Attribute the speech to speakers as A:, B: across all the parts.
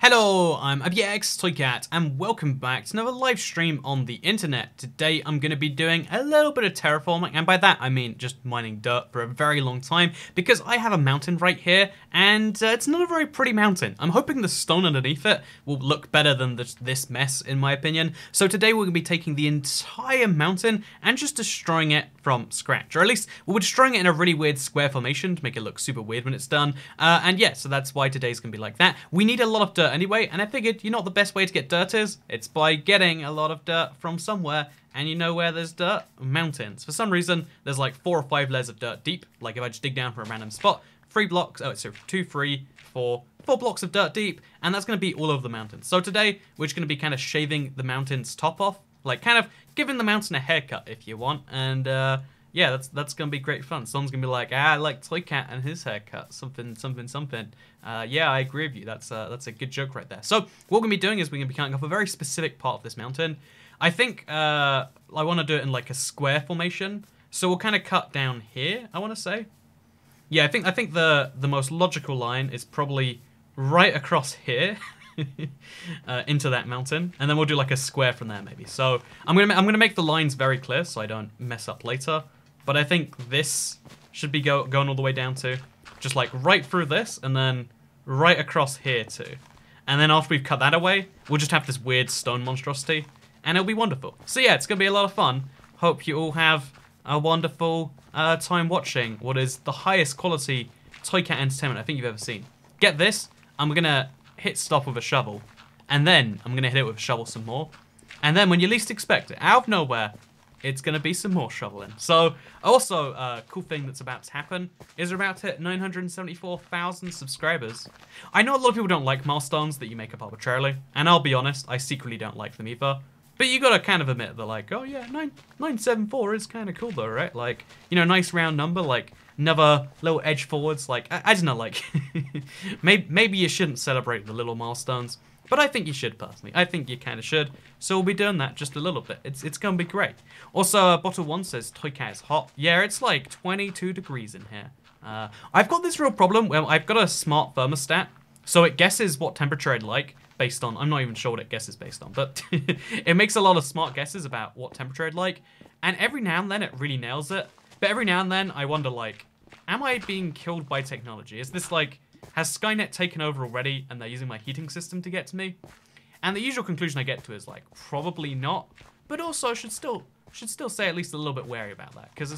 A: Hello, I'm ToyCat, and welcome back to another live stream on the internet. Today I'm going to be doing a little bit of terraforming, and by that I mean just mining dirt for a very long time, because I have a mountain right here, and it's not a very pretty mountain. I'm hoping the stone underneath it will look better than this mess, in my opinion. So today we're going to be taking the entire mountain and just destroying it from scratch, or at least we're destroying it in a really weird square formation to make it look super weird when it's done. And yeah, so that's why today's going to be like that. We need a lot of dirt anyway, and I figured, you know what the best way to get dirt is? It's by getting a lot of dirt from somewhere, and you know where there's dirt? Mountains. For some reason, there's like 4 or 5 layers of dirt deep. Like if I just dig down for a random spot, 3 blocks, oh, so 2, 3, 4 blocks of dirt deep, and that's going to be all over the mountains. So today, we're just going to be kind of shaving the mountain's top off, like kind of giving the mountain a haircut if you want, and yeah, that's gonna be great fun. Someone's gonna be like, I like ToyCat and his haircut, something. Yeah, I agree with you. That's a good joke right there. So what we're gonna be doing is we're gonna be cutting off a very specific part of this mountain. I think I want to do it in like a square formation. So we'll kind of cut down here, I want to say. Yeah, I think the most logical line is probably right across here. Into that mountain, and then we'll do like a square from there maybe. So I'm gonna make the lines very clear so I don't mess up later. But I think this should be going all the way down to just like right through this, and then right across here too. And then after we've cut that away, we'll just have this weird stone monstrosity, and it'll be wonderful. So yeah, it's gonna be a lot of fun. Hope you all have a wonderful time watching what is the highest quality ToyCat entertainment I think you've ever seen. Get this, I'm gonna hit stop with a shovel, and then I'm gonna hit it with a shovel some more, and then when you least expect it, out of nowhere, it's gonna be some more shoveling. So also a cool thing that's about to happen is we're about to hit 974,000 subscribers. I know a lot of people don't like milestones that you make up arbitrarily, and I'll be honest, I secretly don't like them either. But you gotta kind of admit that, like, oh yeah, 974 is kind of cool though, right? Like, you know, nice round number, like another little edge forwards. Like, I don't know, like, maybe you shouldn't celebrate the little milestones, but I think you should personally. I think you kind of should. So we'll be doing that just a little bit. It's gonna be great. Also, bottle 1 says ToyCat is hot. Yeah, it's like 22 degrees in here. I've got this real problem where I've got a smart thermostat, so it guesses what temperature I'd like. Based on, I'm not even sure what it guesses based on, but it makes a lot of smart guesses about what temperature I'd like, and every now and then it really nails it, but every now and then I wonder, like, am I being killed by technology? Is this like, has Skynet taken over already and they're using my heating system to get to me? And the usual conclusion I get to is like, probably not, but also should still say at least a little bit wary about that, because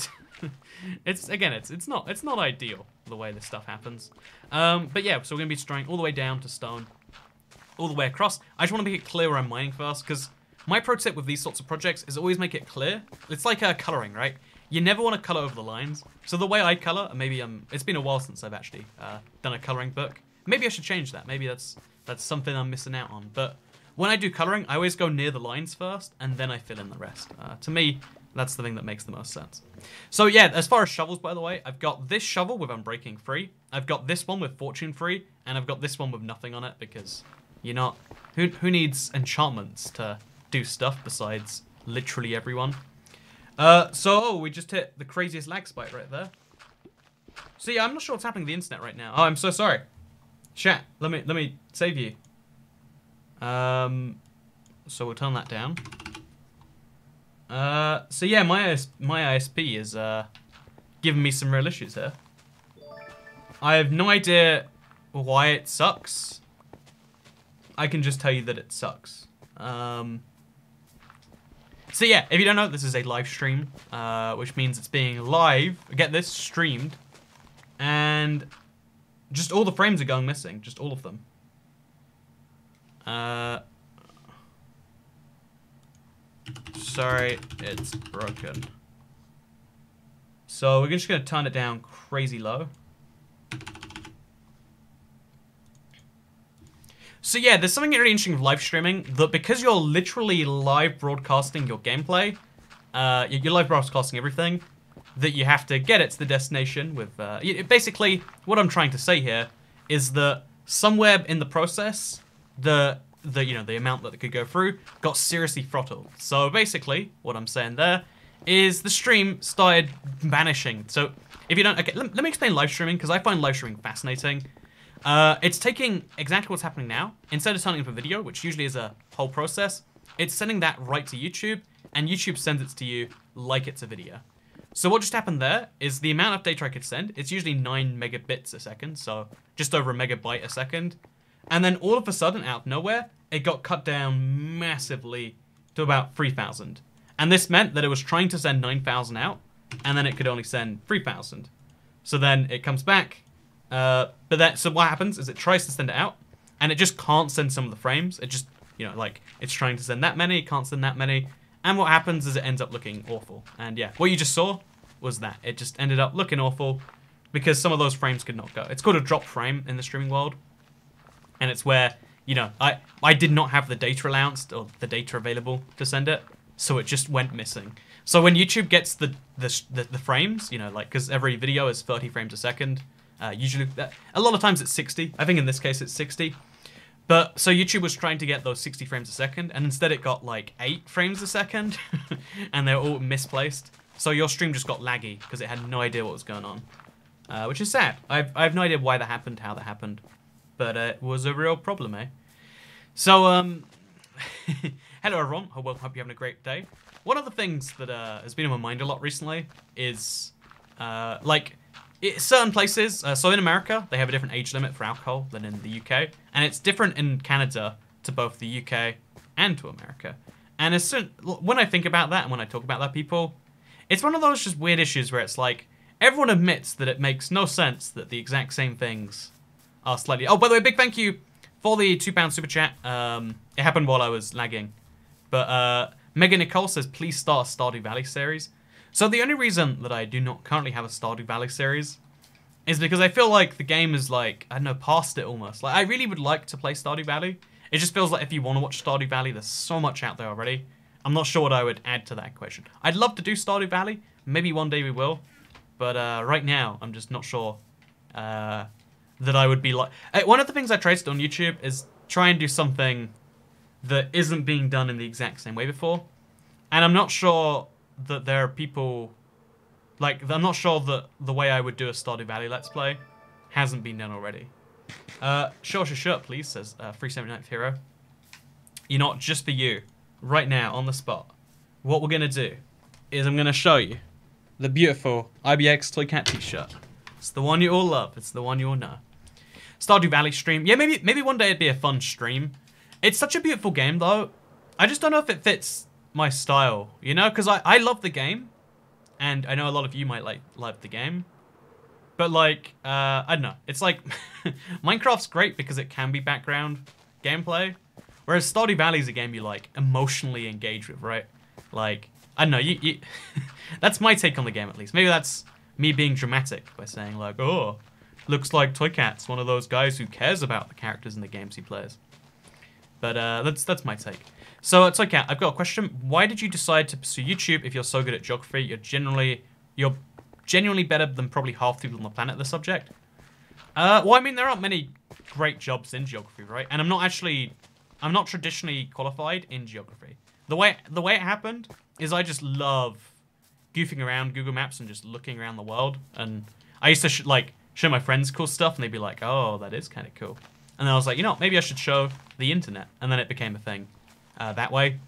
A: it's not ideal the way this stuff happens. But yeah, so we're gonna be destroying all the way down to stone, all the way across. I just want to make it clear where I'm mining first, because my pro tip with these sorts of projects is always make it clear. It's like coloring, right? You never want to color over the lines. So the way I color, maybe it's been a while since I've actually done a coloring book. Maybe I should change that. Maybe that's something I'm missing out on. But when I do coloring, I always go near the lines first, and then I fill in the rest. To me, that's the thing that makes the most sense. So yeah, as far as shovels, by the way, I've got this shovel with Unbreaking free. I've got this one with Fortune free, and I've got this one with nothing on it, because you're not, who needs enchantments to do stuff besides literally everyone? So we just hit the craziest lag spike right there. So yeah, I'm not sure what's happening to the internet right now. Oh, I'm so sorry. Chat, let me save you. So we'll turn that down. So yeah, my ISP is giving me some real issues here. I have no idea why it sucks. I can just tell you that it sucks. So yeah, if you don't know, this is a live stream, which means it's being live, get this, streamed, and just all the frames are going missing, just all of them. Sorry, it's broken. So we're just gonna turn it down crazy low. So yeah, there's something really interesting with live streaming, that because you're literally live broadcasting your gameplay, you're live broadcasting everything, that you have to get it to the destination with, basically, what I'm trying to say here is that somewhere in the process, the amount that it could go through got seriously throttled. So basically, what I'm saying there is the stream started vanishing. So if you don't, okay, let me explain live streaming, because I find live streaming fascinating. It's taking exactly what's happening now. Instead of turning it into a video, which usually is a whole process, it's sending that right to YouTube, and YouTube sends it to you like it's a video. So what just happened there is the amount of data I could send, it's usually 9 megabits a second, so just over a megabyte a second. And then all of a sudden, out of nowhere, it got cut down massively to about 3,000. And this meant that it was trying to send 9,000 out, and then it could only send 3,000. So then it comes back, so what happens is it tries to send it out, and it just can't send some of the frames. It just, like, it's trying to send that many, it can't send that many. And what happens is it ends up looking awful. And yeah, what you just saw was that. It just ended up looking awful because some of those frames could not go. It's called a drop frame in the streaming world. And it's where, I did not have the data allowance or the data available to send it. So it just went missing. So when YouTube gets the frames, because every video is 30 frames a second. Usually, a lot of times it's 60. I think in this case it's 60. But, so YouTube was trying to get those 60 frames a second, and instead it got like 8 frames a second, and they're all misplaced. So your stream just got laggy, because it had no idea what was going on. Which is sad. I have no idea why that happened, how that happened. But it was a real problem, eh? So, hello everyone, hope you're having a great day. One of the things that has been on my mind a lot recently is, certain places, so in America, they have a different age limit for alcohol than in the UK. And it's different in Canada to both the UK and to America. And when I think about that and when I talk about that, people, it's one of those just weird issues where it's like, everyone admits that it makes no sense that the exact same things are slightly... Oh, by the way, big thank you for the £2 super chat. It happened while I was lagging. But Megan Nicole says, please start a Stardew Valley series. So the only reason that I do not currently have a Stardew Valley series is because I feel like the game is like, I don't know, past it almost. Like, I really would like to play Stardew Valley. It just feels like if you want to watch Stardew Valley, there's so much out there already. I'm not sure what I would add to that equation. I'd love to do Stardew Valley. Maybe one day we will. But right now, I'm just not sure that I would be like... One of the things I tried to do on YouTube is try and do something that isn't being done in the exact same way before. And I'm not sure that there are people... Like, I'm not sure that the way I would do a Stardew Valley Let's Play hasn't been done already. Show us your shirt, please, says 379th Hero. You know what, just for you, right now, on the spot, what we're going to do is I'm going to show you the beautiful IBX ToyCat t-shirt. It's the one you all love. It's the one you all know. Stardew Valley stream. Yeah, maybe one day it'd be a fun stream. It's such a beautiful game, though. I just don't know if it fits my style, Because I love the game. And I know a lot of you might love the game. But I don't know. It's like, Minecraft's great because it can be background gameplay. Whereas Stardew Valley is a game you emotionally engage with, right? I don't know, you that's my take on the game at least. Maybe that's me being dramatic by saying oh, looks like ToyCat's one of those guys who cares about the characters in the games he plays. But that's my take. So, ToyCat, I've got a question. Why did you decide to pursue YouTube if you're so good at geography? You're genuinely better than probably half the people on the planet at the subject. Well, I mean, there aren't many great jobs in geography, right? And I'm not traditionally qualified in geography. The way it happened is I just love goofing around Google Maps and just looking around the world. And I used to show my friends cool stuff, and they'd be like, "Oh, that is kind of cool." And then I was like, maybe I should show the internet. And then it became a thing. That way.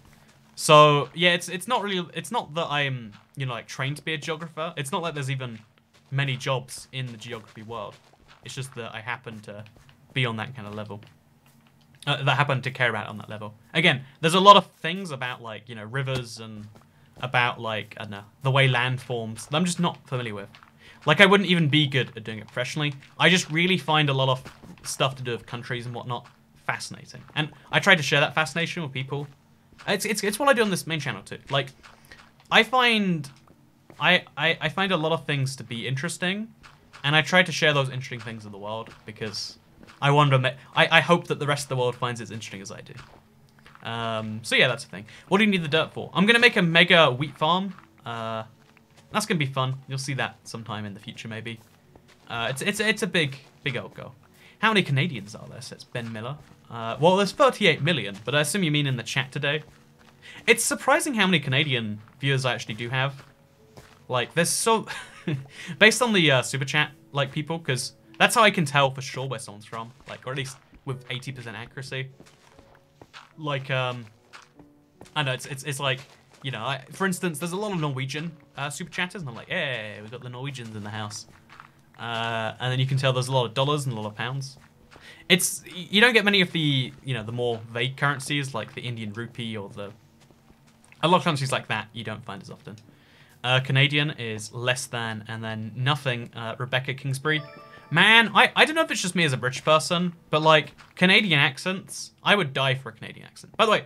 A: So yeah, it's not that I'm trained to be a geographer. It's not like there's even many jobs in the geography world. It's just that I happen to be on that kind of level. That I happen to care about on that level. Again, there's a lot of things about rivers and about I don't know, the way land forms that I'm just not familiar with. I wouldn't even be good at doing it professionally. I just really find a lot of stuff to do with countries and whatnot fascinating, and I try to share that fascination with people. It's what I do on this main channel too. I find a lot of things to be interesting, and I try to share those interesting things in the world because I hope that the rest of the world finds it as interesting as I do. So yeah, that's the thing. What do you need the dirt for? I'm gonna make a mega wheat farm. That's gonna be fun. You'll see that sometime in the future, maybe. It's a big old goal. How many Canadians are there? Says Ben Miller. Well, there's 38 million, but I assume you mean in the chat today. It's surprising how many Canadian viewers I actually do have. There's so... based on the super chat, people, because That's how I can tell for sure where someone's from, like, or at least with 80% accuracy. Like, I know, it's like, you know, for instance, there's a lot of Norwegian super chatters, and I'm like, hey, we've got the Norwegians in the house. And then you can tell there's a lot of dollars and a lot of pounds. You don't get many of the, you know, the more vague currencies, like the Indian rupee or a lot of currencies like that you don't find as often. Canadian is less than, and then nothing, Rebecca Kingsbury. Man, I don't know if it's just me as a British person, but like Canadian accents, I would die for a Canadian accent. By the way,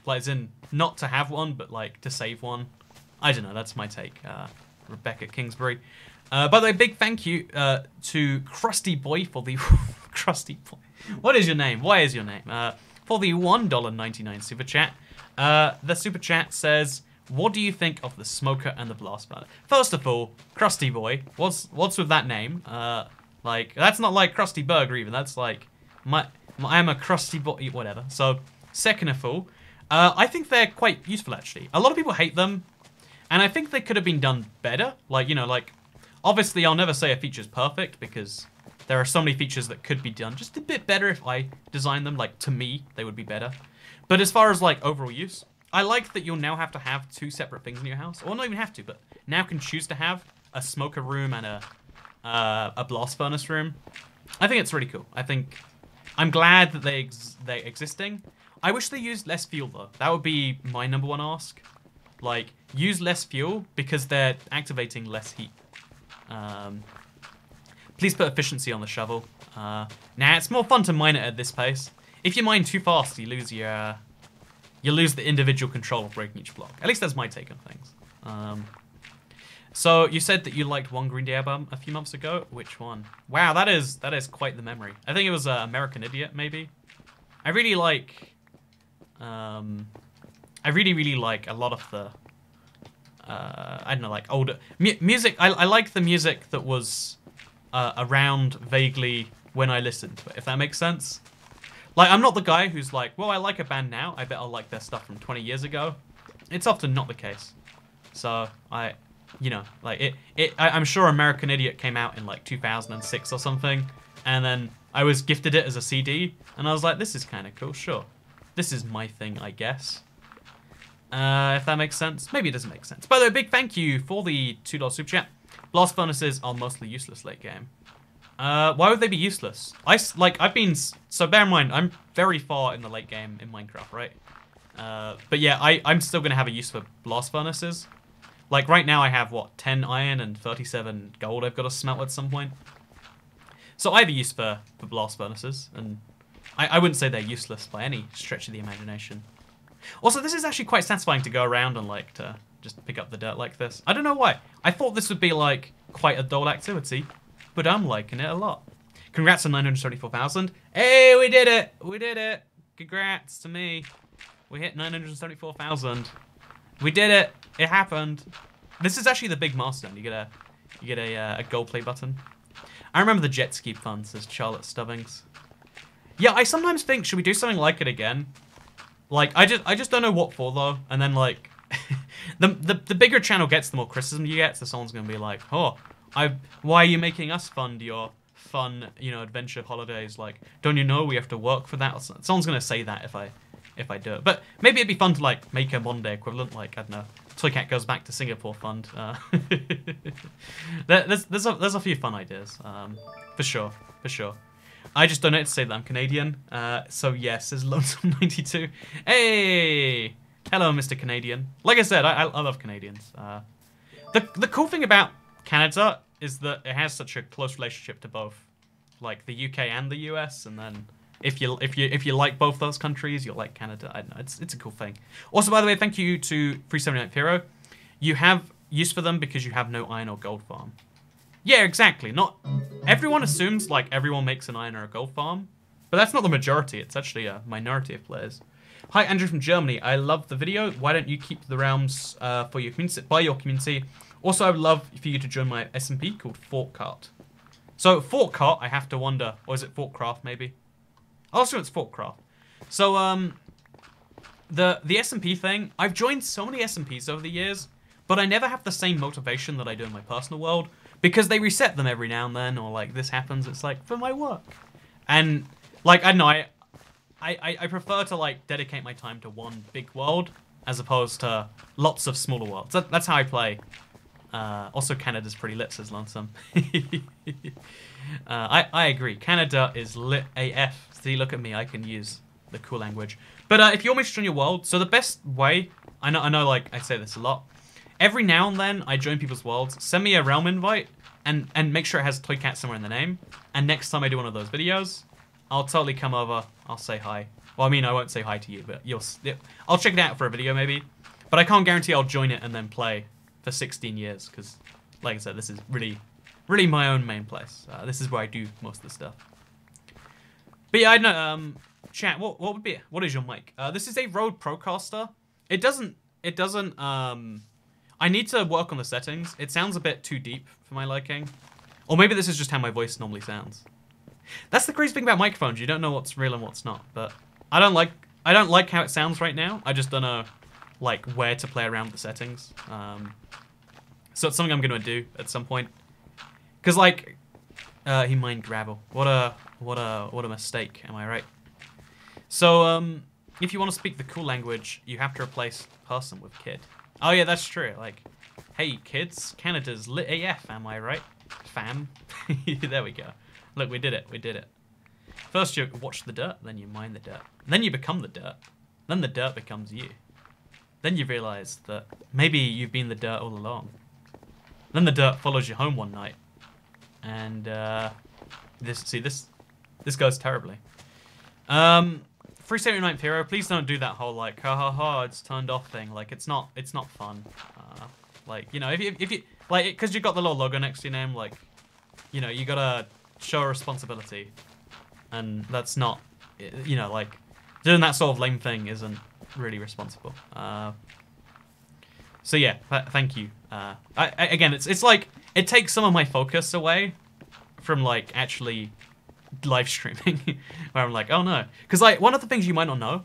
A: like as in not to have one, but like to save one. I don't know, that's my take. Rebecca Kingsbury. By the way, big thank you to Krusty Boy for the Krusty Boy. What is your name? Why is your name? For the $1.99 super chat. The super chat says, "What do you think of the smoker and the blast burner?" First of all, Krusty Boy, what's with that name? Like that's not like Krusty Burger even. That's like I'm a Krusty Boy, whatever. So second of all, I think they're quite useful actually. A lot of people hate them, and I think they could have been done better. Like, you know, like obviously I'll never say a feature's perfect because there are so many features that could be done just a bit better if I designed them. Like to me, they would be better. But as far as like overall use, I like that you'll now have to have two separate things in your house, or not even have to, but now can choose to have a smoker room and a blast furnace room. I think it's really cool. I'm glad that they're existing. I wish they used less fuel though. That would be my #1 ask. Like use less fuel because they're activating less heat. Please put efficiency on the shovel. Now it's more fun to mine it at this pace. If you mine too fast, you lose the individual control of breaking each block. At least that's my take on things. So you said that you liked one Green Day album a few months ago. Which one? Wow, that is quite the memory. I think it was American Idiot, maybe. I really like. I really like a lot of the. I don't know, like older music. I like the music that was around vaguely when I listened to it. If that makes sense. Like, I'm not the guy who's like, well, I like a band now, I bet I'll like their stuff from 20 years ago. It's often not the case. So, you know, like, I'm sure American Idiot came out in, like, 2006 or something, and then I was gifted it as a CD, and I was like, this is kind of cool, sure. This is my thing, I guess. If that makes sense. Maybe it doesn't make sense. By the way, big thank you for the $2 super chat. Blast furnaces are mostly useless late game. Why would they be useless? So bear in mind, I'm very far in the late game in Minecraft, right? But yeah, I'm still gonna have a use for blast furnaces. Like right now I have, what, 10 iron and 37 gold I've got to smelt at some point. So I have a use for blast furnaces, and I wouldn't say they're useless by any stretch of the imagination. Also, this is actually quite satisfying to go around and like to just pick up the dirt like this. I don't know why. I thought this would be like quite a dull activity. But I'm liking it a lot. Congrats on 974,000. Hey, we did it! We did it! Congrats to me. We hit 974,000. We did it! It happened. This is actually the big milestone. You get a gold play button. I remember the jet ski fun, says Charlotte Stubbings. Yeah, I sometimes think, should we do something like it again? Like, I just don't know what for though. And then like, the bigger a channel gets, the more criticism you get. So someone's gonna be like, oh. Why are you making us fund your fun, you know, adventure holidays? Like, don't you know we have to work for that? Someone's gonna say that if I do it. But maybe it'd be fun to like make a modern day equivalent. Like, I don't know, ToyCat goes back to Singapore fund. There's a few fun ideas, for sure. I just don't know to say that I'm Canadian. So yes, there's Lonesome92. Hey, hello, Mr. Canadian. Like I said, I love Canadians. The cool thing about Canada is that it has such a close relationship to both, like the UK and the US, and then if you like both those countries, you'll like Canada. I don't know, it's a cool thing. Also, by the way, thank you to 379 Hero. You have use for them because you have no iron or gold farm. Yeah, exactly. Not everyone assumes like everyone makes an iron or a gold farm, but that's not the majority. It's actually a minority of players. Hi, Andrew from Germany. I love the video. Why don't you keep the realms for your community, by your community? Also, I would love for you to join my SMP called Fortcart. So, Fortcart, I have to wonder, or is it Fortcraft maybe? Also, it's Fortcraft. So, the SMP thing, I've joined so many SMPs over the years, but I never have the same motivation that I do in my personal world, because they reset them every now and then, or like this happens. It's like for my work, and like I don't know, I prefer to like dedicate my time to one big world as opposed to lots of smaller worlds. That's how I play. Also, Canada's pretty lit, says Lonesome. I agree. Canada is lit AF. See, look at me. I can use the cool language. But if you want me to join your world, so the best way, I know, like I say this a lot. Every now and then, I join people's worlds. Send me a realm invite, and make sure it has ToyCat somewhere in the name. And next time I do one of those videos, I'll totally come over. I'll say hi. Well, I mean, I won't say hi to you, but I'll check it out for a video maybe. But I can't guarantee I'll join it and then play for 16 years, because, like I said, this is really my own main place. This is where I do most of the stuff. But yeah, I know. Chat, what is your mic? This is a Rode Procaster. It doesn't. I need to work on the settings. It sounds a bit too deep for my liking, or maybe this is just how my voice normally sounds. That's the crazy thing about microphones. You don't know what's real and what's not. But I don't like how it sounds right now. I just don't know like where to play around with the settings. So it's something I'm gonna do at some point. Cause like he mined gravel. What a mistake. Am I right? So if you want to speak the cool language, you have to replace person with kid. Oh yeah, that's true. Like, hey kids, Canada's lit AF. Am I right? Fam. There we go. Look, we did it. We did it. First you watch the dirt, then you mine the dirt. Then you become the dirt. Then the dirt becomes you. Then you realize that maybe you've been the dirt all along. Then the dirt follows you home one night. And this goes terribly. 379 Hero, please don't do that whole like ha ha ha it's turned off thing. Like it's not fun. Like, you know, if you like, because you got the little logo next to your name, like, you know, you gotta show responsibility, and that's not, you know, like doing that sort of lame thing isn't really responsible. So yeah, thank you. Again, it's like it takes some of my focus away from like actually live streaming, where I'm like, oh no, because like one of the things you might not know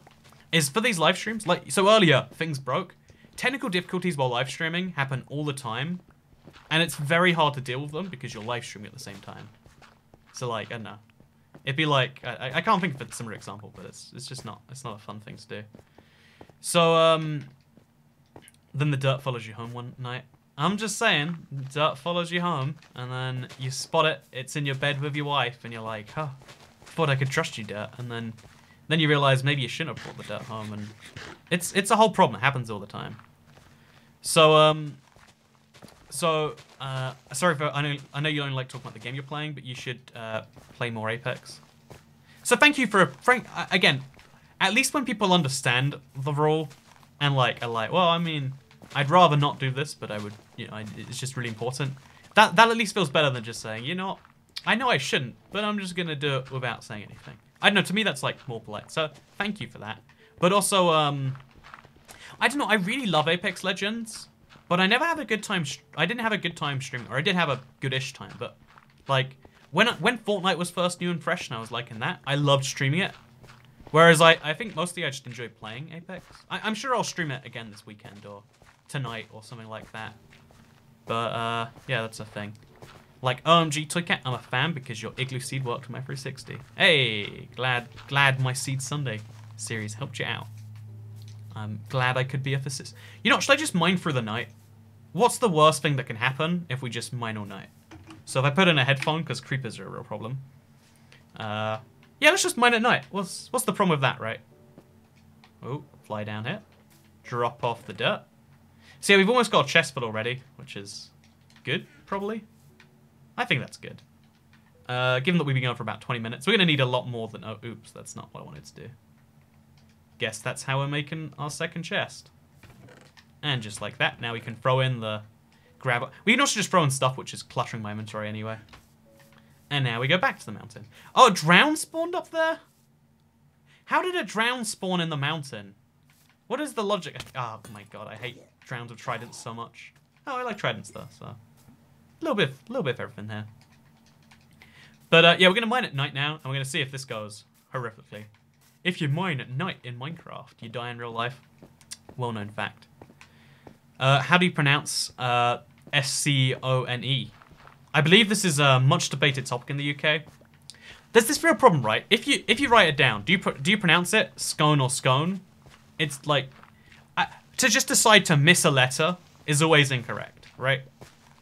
A: is for these live streams, like so earlier things broke. Technical difficulties while live streaming happen all the time, and it's very hard to deal with them because you're live streaming at the same time. So like, I don't know, it'd be like I can't think of a similar example, but it's just not a fun thing to do. So then the dirt follows you home one night. I'm just saying, dirt follows you home, and then you spot it. It's in your bed with your wife, and you're like, oh, thought I could trust you, dirt. And then you realize maybe you shouldn't have brought the dirt home, and it's a whole problem. It happens all the time. So sorry for I know you only like talking about the game you're playing, but you should play more Apex. So thank you for again. At least when people understand the rule, and like are like, well, I mean, I'd rather not do this, but I would, you know, it's just really important. That at least feels better than just saying, you know, I know I shouldn't, but I'm just gonna do it without saying anything. I don't know, to me that's like more polite. So thank you for that. But also, I don't know, I really love Apex Legends, but I never have a good time. I didn't have a good time streaming, or I did have a goodish time. But like when Fortnite was first new and fresh, and I was liking that, I loved streaming it. Whereas I think mostly I just enjoy playing Apex. I'm sure I'll stream it again this weekend or tonight or something like that. But yeah, that's a thing. Like, OMG ToyCat, I'm a fan because your Igloo Seed worked with my 360. Hey, glad my Seed Sunday series helped you out. I'm glad I could be of assist. You know, should I just mine through the night? What's the worst thing that can happen if we just mine all night? So if I put in a headphone, because creepers are a real problem. Yeah, let's just mine at night. What's the problem with that, right? Oh, fly down here. Drop off the dirt. So yeah, we've almost got a chest full already, which is good, probably. I think that's good. Given that we've been going for about 20 minutes, we're going to need a lot more than... Oh, oops, that's not what I wanted to do. Guess that's how we're making our second chest. And just like that, now we can throw in the grab... We can also just throw in stuff which is cluttering my inventory anyway. And now we go back to the mountain. Oh, a drown spawned up there? How did a drown spawn in the mountain? What is the logic? Oh my god, I hate drowns with tridents so much. Oh, I like tridents though, so... A little bit of everything here. But yeah, we're going to mine at night now, and we're going to see if this goes horrifically. If you mine at night in Minecraft, you die in real life. Well-known fact. How do you pronounce Scone? I believe this is a much debated topic in the UK. There's this real problem, right? If you write it down, do you pronounce it scone or scone? It's like to just decide to miss a letter is always incorrect, right?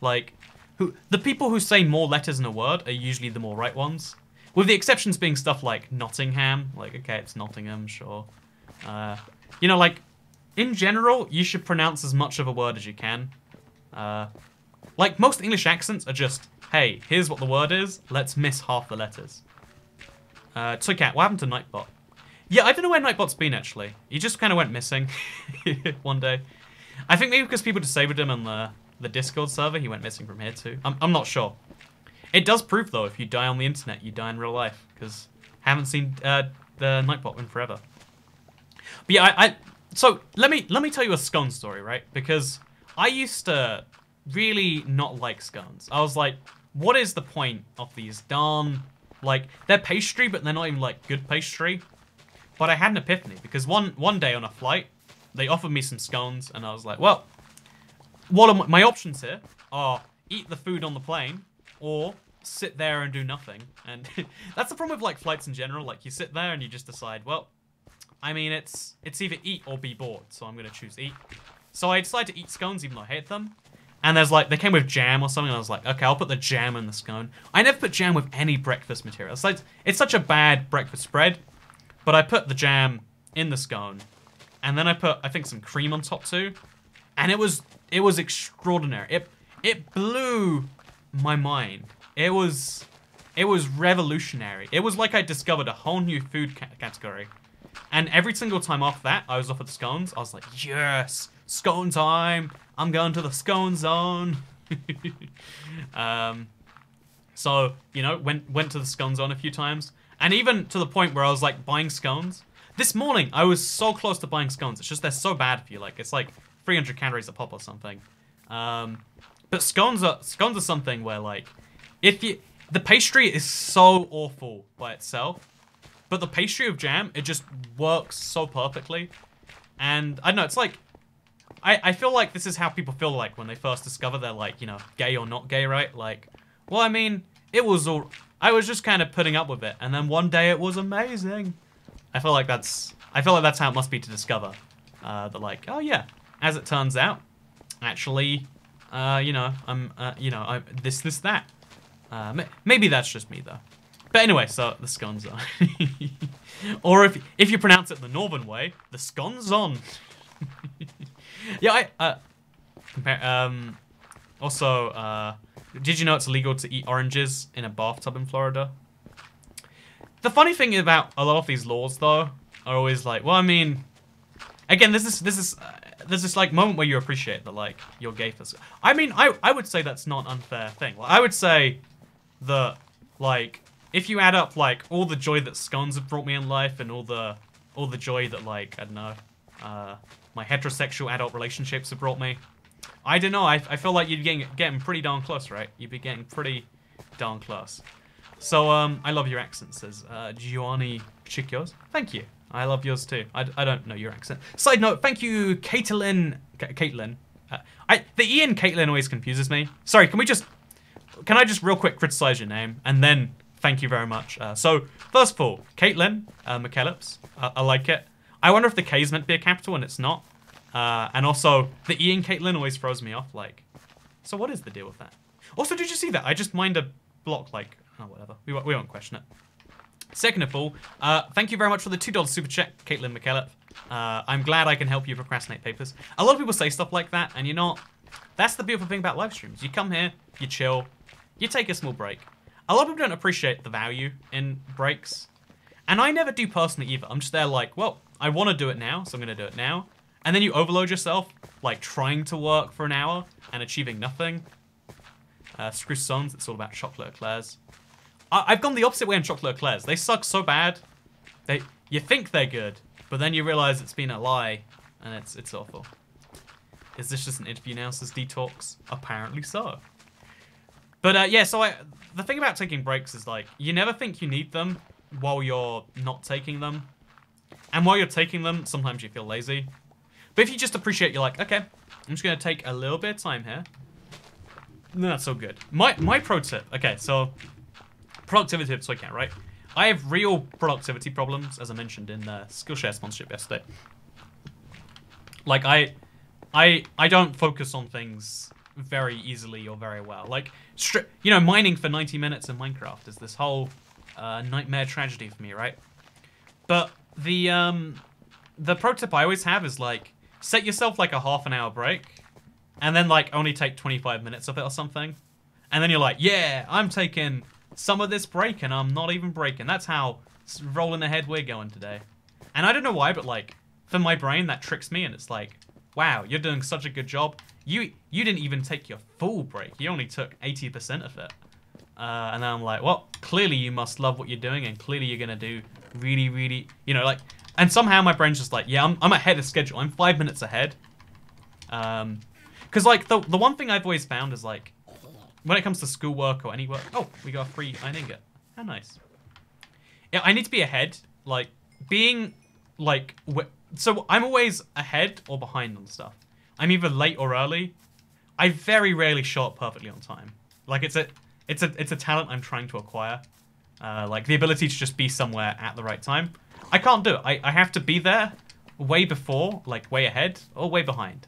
A: Like the people who say more letters in a word are usually the more right ones, with the exceptions being stuff like Nottingham. Like, okay, it's Nottingham, sure. You know, like in general, you should pronounce as much of a word as you can. Like most English accents are just, hey, here's what the word is. Let's miss half the letters. ToyCat, what happened to Nightbot? Yeah, I don't know where Nightbot's been, actually. He just kind of went missing one day. I think maybe because people disabled him on the Discord server, he went missing from here, too. I'm not sure. It does prove, though, if you die on the internet, you die in real life, because I haven't seen the Nightbot in forever. But yeah, so let me tell you a scone story, right? Because I used to really not like scones. I was like, what is the point of these darn... Like, they're pastry, but they're not even, like, good pastry. But I had an epiphany, because one day on a flight, they offered me some scones, and I was like, well, what are my options here are eat the food on the plane, or sit there and do nothing. And that's the problem with, like, flights in general. Like, you sit there and you just decide, well, I mean, it's either eat or be bored, so I'm going to choose eat. So I decided to eat scones, even though I hate them. And there's like, they came with jam or something, and I was like, okay, I'll put the jam in the scone. I never put jam with any breakfast material. It's like, it's such a bad breakfast spread, but I put the jam in the scone, and then I put, I think, some cream on top too, and it was extraordinary. It blew my mind. It was revolutionary. It was like I discovered a whole new food category, and every single time after that, I was offered scones. I was like, yes, scone time. I'm going to the scone zone. So, you know, went to the scone zone a few times. And even to the point where I was, like, buying scones. This morning, I was so close to buying scones. It's just they're so bad for you. Like, it's like 300 calories a pop or something. But scones are something where, like, the pastry is so awful by itself. But the pastry of jam, it just works so perfectly. And, I don't know, it's like... I feel like this is how people feel like when they first discover they're like, you know, gay or not gay, right? Like, well, I mean, it was all... I was just kind of putting up with it, and then one day it was amazing. I feel like that's how it must be to discover. That like, oh yeah, as it turns out, actually, you know, that. Maybe that's just me, though. But anyway, so the scones on. Or if you pronounce it the northern way, the scones on. Yeah, also, did you know it's illegal to eat oranges in a bathtub in Florida? The funny thing about a lot of these laws, though, are always like, well, I mean, again, there's this like moment where you appreciate that, like, you're gay for... I mean, I would say that's not an unfair thing. Like, I would say that, like, if you add up, like, all the joy that scones have brought me in life and all the joy that, like, I don't know, my heterosexual adult relationships have brought me. I don't know, I feel like you'd be getting pretty darn close, right? You'd be getting pretty darn close. So, I love your accent, says Giovanni Chicos. Thank you. I love yours too. I don't know your accent. Side note, thank you, Caitlin. The E in Caitlin always confuses me. Sorry, can I just real quick criticize your name, and then thank you very much. So, first of all, Caitlin McKellips, I like it. I wonder if the K is meant to be a capital and it's not. And also, the E in Caitlin always throws me off, like, so what is the deal with that? Also, did you see that? I just mined a block, like, oh, whatever. We won't question it. Second of all, thank you very much for the $2 super chat, Caitlin McKellip. I'm glad I can help you procrastinate papers. A lot of people say stuff like that, and you know, that's the beautiful thing about live streams. You come here, you chill, you take a small break. A lot of people don't appreciate the value in breaks. And I never do personally either. I'm just there like, well, I want to do it now, so I'm going to do it now. And then you overload yourself, like trying to work for an hour and achieving nothing. Screw Sons, it's all about chocolate eclairs. I've gone the opposite way in chocolate eclairs. They suck so bad. You think they're good, but then you realize it's been a lie, and it's awful. Is this just an interview now, says Detox? Apparently so. But yeah, so the thing about taking breaks is like, you never think you need them while you're not taking them. And while you're taking them, sometimes you feel lazy. But if you just appreciate, you're like, okay, I'm just going to take a little bit of time here. not so good. My pro tip. Okay, so productivity tips, ToyCat, right? I have real productivity problems, as I mentioned in Skillshare sponsorship yesterday. Like I don't focus on things very easily or very well. Like, you know, mining for 90 minutes in Minecraft is this whole nightmare tragedy for me, right? But the pro tip I always have is like, set yourself like a half-an-hour break, and then like only take 25 minutes of it or something, and then you're like, yeah, I'm taking some of this break and I'm not even breaking. That's how rolling ahead we're going today. And I don't know why, but like for my brain that tricks me, and it's like, wow, you're doing such a good job. You didn't even take your full break. You only took 80% of it. And then I'm like, well, clearly you must love what you're doing, and clearly you're gonna do really, really, you know, like. And somehow my brain's just like, yeah, I'm ahead of schedule. I'm 5 minutes ahead. Because like the one thing I've always found is like, when it comes to schoolwork or any work, oh, we got a free iron ingot. How nice. Yeah, I need to be ahead. Like being like, so I'm always ahead or behind on stuff. I'm either late or early. I very rarely show up perfectly on time. Like it's a talent I'm trying to acquire. Like the ability to just be somewhere at the right time. I can't do it. I have to be there way before, like way ahead, or way behind.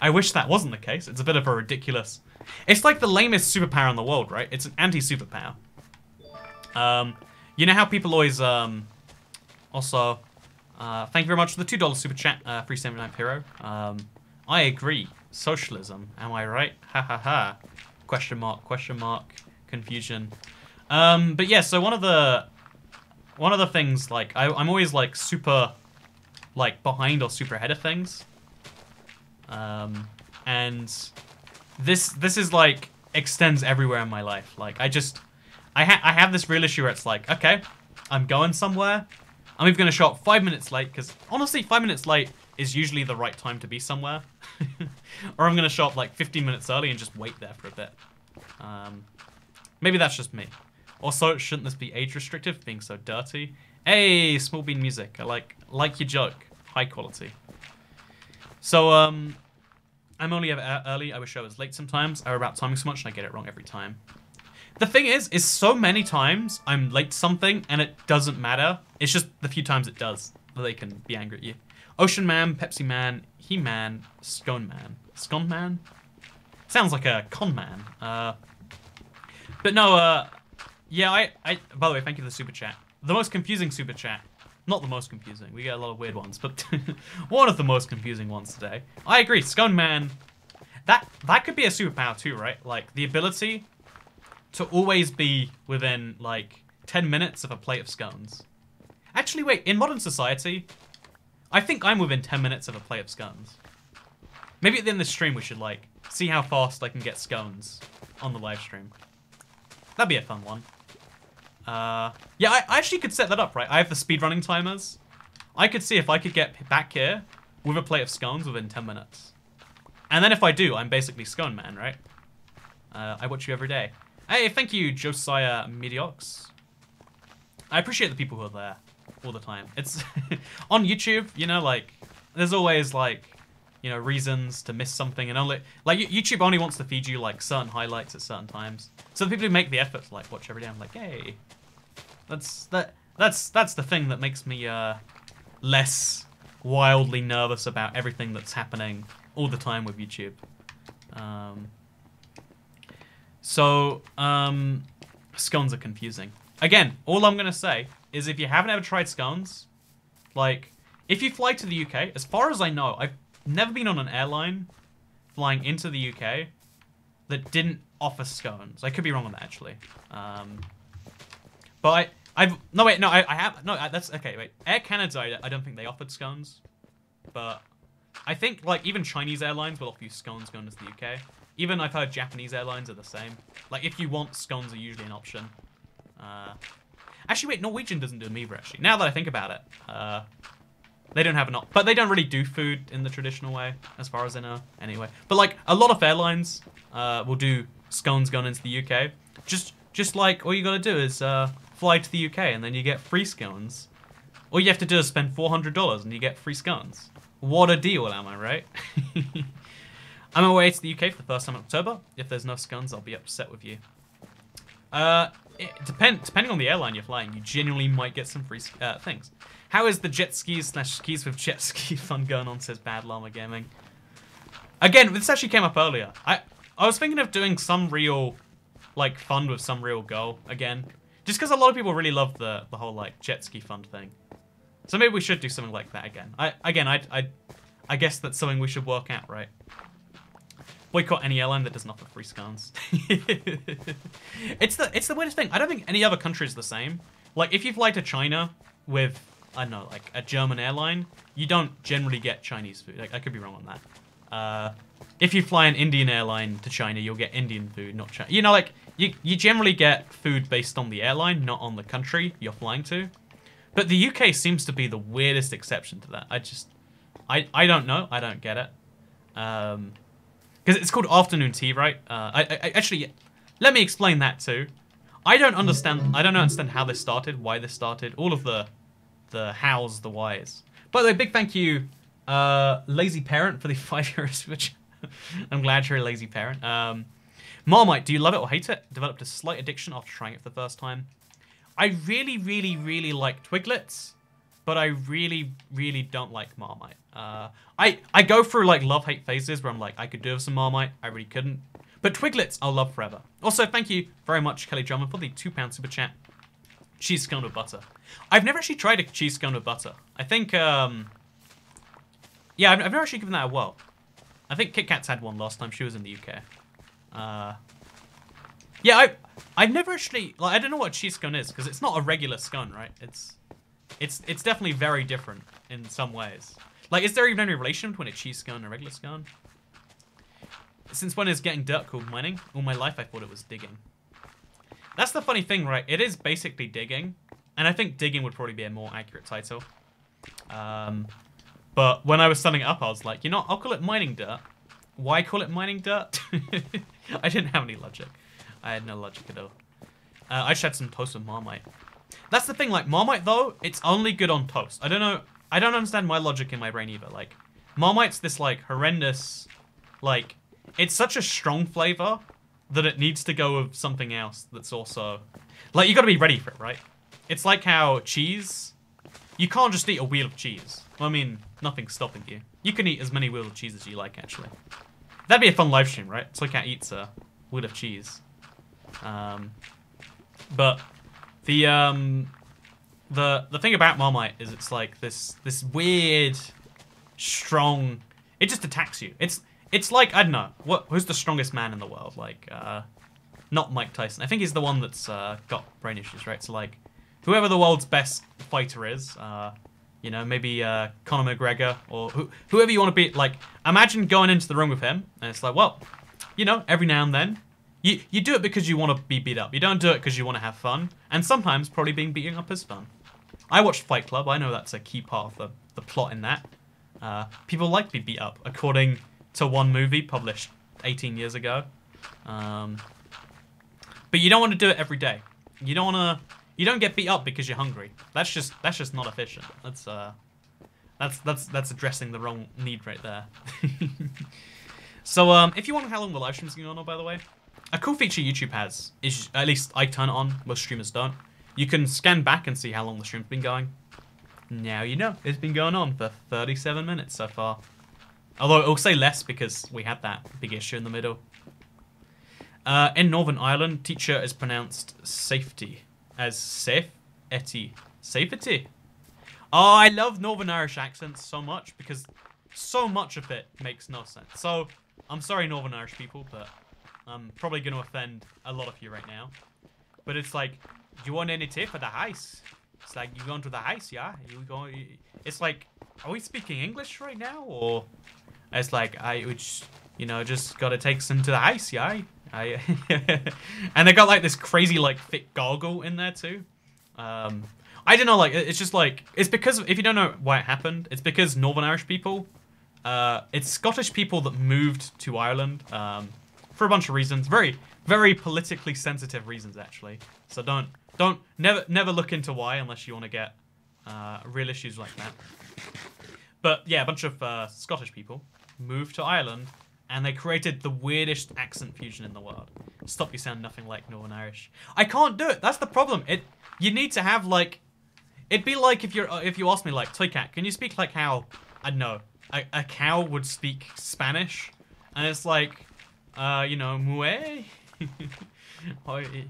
A: I wish that wasn't the case. It's a bit of a ridiculous. It's like the lamest superpower in the world, right? It's an anti-superpower. You know how people always also thank you very much for the $2 super chat, 379 Hero. I agree. Socialism, am I right? Ha ha ha. Question mark, confusion. But yeah, so one of the things, like, I'm always, like, super, like, behind or super ahead of things. And this is, like, extends everywhere in my life. Like, I have this real issue where it's like, okay, I'm going somewhere. I'm even going to show up 5 minutes late, because, honestly, 5 minutes late is usually the right time to be somewhere. Or I'm going to show up, like, 15 minutes early and just wait there for a bit. Maybe that's just me. Also, shouldn't this be age restrictive, being so dirty? Hey, small bean music. I like your joke. High quality. So, I'm only ever early. I wish I was late sometimes. I worry about timing so much and I get it wrong every time. The thing is so many times I'm late to something and it doesn't matter. It's just the few times it does that they can be angry at you. Ocean Man, Pepsi Man, He-Man, Scone Man. Scone Man? Sounds like a con man. But no, yeah, by the way, thank you for the super chat. The most confusing super chat. Not the most confusing. We get a lot of weird ones, but one of the most confusing ones today. I agree, Scone Man. That could be a superpower too, right? Like, the ability to always be within, like, 10 minutes of a plate of scones. Actually, wait, in modern society, I think I'm within 10 minutes of a plate of scones. Maybe at the end of the stream we should, like, see how fast I can get scones on the live stream. That'd be a fun one. Yeah, I actually could set that up, right? I have the speedrunning timers. I could see if I could get back here with a plate of scones within 10 minutes. And then if I do, I'm basically Scone Man, right? I watch you every day. Hey, thank you, Josiah Mediox. I appreciate the people who are there all the time. It's on YouTube, you know, like, there's always, like, you know, reasons to miss something, and only, like, YouTube only wants to feed you, like, certain highlights at certain times. So the people who make the effort to, like, watch every day, I'm like, hey, that's the thing that makes me less wildly nervous about everything that's happening all the time with YouTube. Scones are confusing. Again, all I'm gonna say is if you haven't ever tried scones, like, if you fly to the UK, as far as I know, I've never been on an airline flying into the UK that didn't offer scones. I could be wrong on that, actually. But I have, no, that's, okay, wait. Air Canada, I don't think they offered scones. But I think, like, even Chinese airlines will offer you scones going to the UK. Even I've heard Japanese airlines are the same. Like, if you want, scones are usually an option. Actually, wait, Norwegian doesn't do them either, actually. Now that I think about it. They don't have but they don't really do food in the traditional way, as far as I know, anyway. But, like, a lot of airlines will do scones going into the UK. Just like, all you gotta do is fly to the UK, and then you get free scones. All you have to do is spend $400, and you get free scones. What a deal, am I right? I'm away to the UK for the first time in October. If there's no scones, I'll be upset with you. Depending on the airline you're flying, you genuinely might get some free things. How is the jet skis / skis with jet ski fun going on, says Bad Llama Gaming. Again, this actually came up earlier. I was thinking of doing some real, like, fun with some real girl again. Just because a lot of people really love the whole, like, jet ski fun thing. So maybe we should do something like that again. I guess that's something we should work out, right? Boycott any airline that doesn't offer free scones. It's the weirdest thing. I don't think any other country is the same. Like, if you fly to China with, I don't know, like a German airline, you don't generally get Chinese food. Like, I could be wrong on that. If you fly an Indian airline to China, you'll get Indian food, not China. You know, like, you generally get food based on the airline, not on the country you're flying to. But the UK seems to be the weirdest exception to that. I don't know. I don't get it. Because it's called afternoon tea, right? Actually, let me explain that too. I don't understand how this started, why this started, all of the hows, the whys. By the way, big thank you, Lazy Parent, for the €5 switch. I'm glad you're a lazy parent. Marmite, do you love it or hate it? Developed a slight addiction after trying it for the first time. I really, really, really like Twiglets, but I really, really don't like Marmite. I go through like love-hate phases where I'm like, I could do with some Marmite, I really couldn't. But Twiglets, I'll love forever. Also, thank you very much, Kelly Drummond, for the £2 super chat. Cheese scone with butter. I've never actually tried a cheese scone with butter. I think, yeah, I've never actually given that a whirl. I think KitKat's had one last time she was in the UK. Yeah, I've never actually, like, I don't know what a cheese scone is, because it's not a regular scone, right? It's definitely very different in some ways. Like, is there even any relation between a cheese scone and a regular scone? Since when is getting dirt called mining? All my life I thought it was digging. That's the funny thing, right? It is basically digging. And I think digging would probably be a more accurate title. But when I was setting it up, I was like, you know, I'll call it mining dirt. Why call it mining dirt? I didn't have any logic. I had no logic at all. I just had some toast with Marmite. That's the thing, like, Marmite, though, it's only good on toast. I don't know. I don't understand my logic in my brain either. Like, Marmite's this, like, horrendous, like, it's such a strong flavor that it needs to go with something else that's also, like, you gotta be ready for it, right? It's like how cheese, you can't just eat a wheel of cheese. I mean, nothing's stopping you. You can eat as many wheels of cheese as you like, actually. That'd be a fun live stream, right? ToyCat eats a wheel of cheese. But the thing about Marmite is it's like this weird, strong, it just attacks you. It's like, I don't know, who's the strongest man in the world? Like, not Mike Tyson. I think he's the one that's got brain issues, right? So like, whoever the world's best fighter is, you know, maybe Conor McGregor or whoever you want to be. Like, imagine going into the room with him, and it's like, well, you know, every now and then, you do it because you want to be beat up. You don't do it because you want to have fun. And sometimes probably being beaten up is fun. I watched Fight Club. I know that's a key part of the plot in that. People like to be beat up, according to one movie published 18 years ago. But you don't want to do it every day. You don't get beat up because you're hungry. That's just not efficient. That's addressing the wrong need right there. So if you wonder how long the live stream's going on, by the way, a cool feature YouTube has is, at least I turn it on, most streamers don't. You can scan back and see how long the stream's been going. Now you know, it's been going on for 37 minutes so far. Although it'll say less because we had that big issue in the middle. In Northern Ireland, teacher is pronounced safety as safe-ety. Safety. Oh, I love Northern Irish accents so much because so much of it makes no sense. So, I'm sorry, Northern Irish people, but I'm probably going to offend a lot of you right now. But it's like, do you want any tea for the house? It's like, you going to the house, yeah? It's like, are we speaking English right now? Or it's like, you know, just got to take some to the house, yeah? And they got like this crazy, like, thick gargle in there too. I don't know, like, it's just like, it's because, if you don't know why it happened, it's because Northern Irish people, it's Scottish people that moved to Ireland, for a bunch of reasons. Very, very politically sensitive reasons, actually. So never look into why unless you want to get real issues like that. But yeah, a bunch of Scottish people moved to Ireland and they created the weirdest accent fusion in the world. Stop, you sound nothing like Northern Irish. I can't do it. That's the problem. You need to have like, it'd be like if you asked me like, ToyCat, can you speak like how, I don't know, a cow would speak Spanish? And it's like, you know, mue. Hola.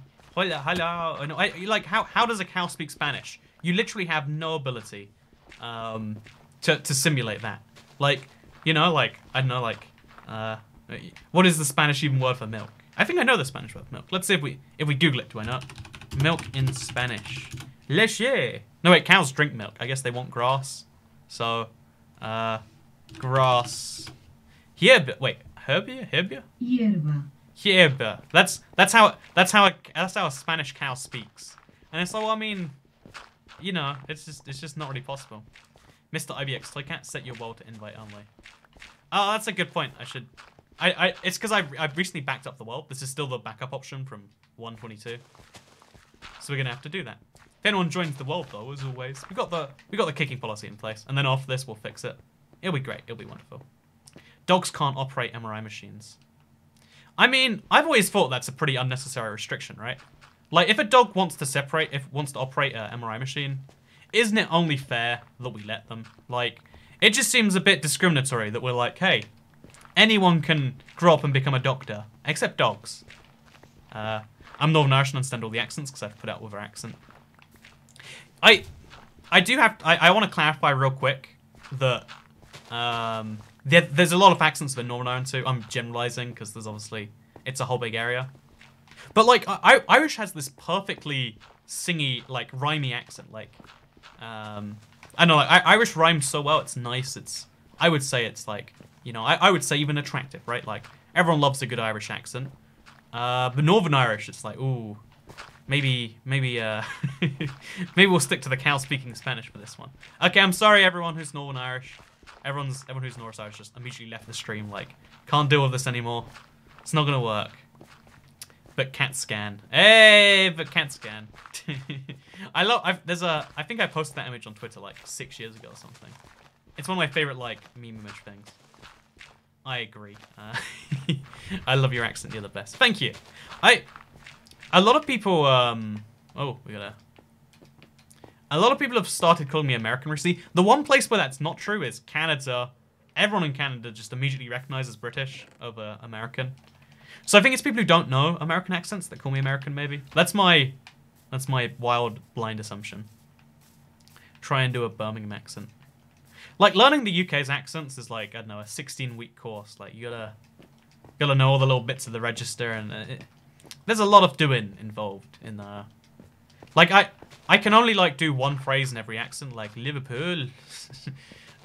A: No, like how does a cow speak Spanish? You literally have no ability to simulate that. Like, you know, like I don't know, like what is the Spanish even word for milk? I think I know the Spanish word for milk. Let's see if we Google it. Do I know? Milk in Spanish. Leche. No wait, cows drink milk. I guess they want grass. So grass. Hierba. Wait, herbia?
B: Hierba.
A: Hierba. That's how a Spanish cow speaks. And it's like, well, I mean, you know, it's just not really possible. Mr. IBX ToyCat, set your world to invite only. Oh, that's a good point. It's because I've recently backed up the world. This is still the backup option from 1.22. So we're gonna have to do that. If anyone joins the world though, as always, we got the kicking policy in place, and then after this we'll fix it. It'll be great. It'll be wonderful. Dogs can't operate MRI machines. I mean, I've always thought that's a pretty unnecessary restriction, right? Like, if a dog wants to operate an MRI machine, isn't it only fair that we let them? Like, it just seems a bit discriminatory that we're like, hey, anyone can grow up and become a doctor, except dogs. I'm Northern Irish and understand all the accents because I've put out with our accent. I want to clarify real quick that there's a lot of accents that Northern Ireland too. I'm generalizing because there's obviously, it's a whole big area. But like, Irish has this perfectly singy, like, rhymey accent. Like, I don't know, like, Irish rhymes so well, it's nice. I would say it's like, you know, I would say even attractive, right? Like, everyone loves a good Irish accent. But Northern Irish, it's like, ooh, maybe we'll stick to the cow speaking Spanish for this one. Okay, I'm sorry everyone who's Northern Irish. Everyone who's Northern Irish just immediately left the stream, like, can't deal with this anymore. It's not gonna work. But cat scan. Hey, but cat scan. I think I posted that image on Twitter like 6 years ago or something. It's one of my favorite like meme image things. I agree. I love your accent. You're the best. Thank you. A lot of people. A lot of people have started calling me American recently. The one place where that's not true is Canada. Everyone in Canada just immediately recognizes British over American. So I think it's people who don't know American accents that call me American, maybe. That's my wild, blind assumption. Try and do a Birmingham accent. Like, learning the UK's accents is like, I don't know, a 16-week course. Like, you gotta know all the little bits of the register, and there's a lot of doing involved in like, I can only like do one phrase in every accent, like Liverpool.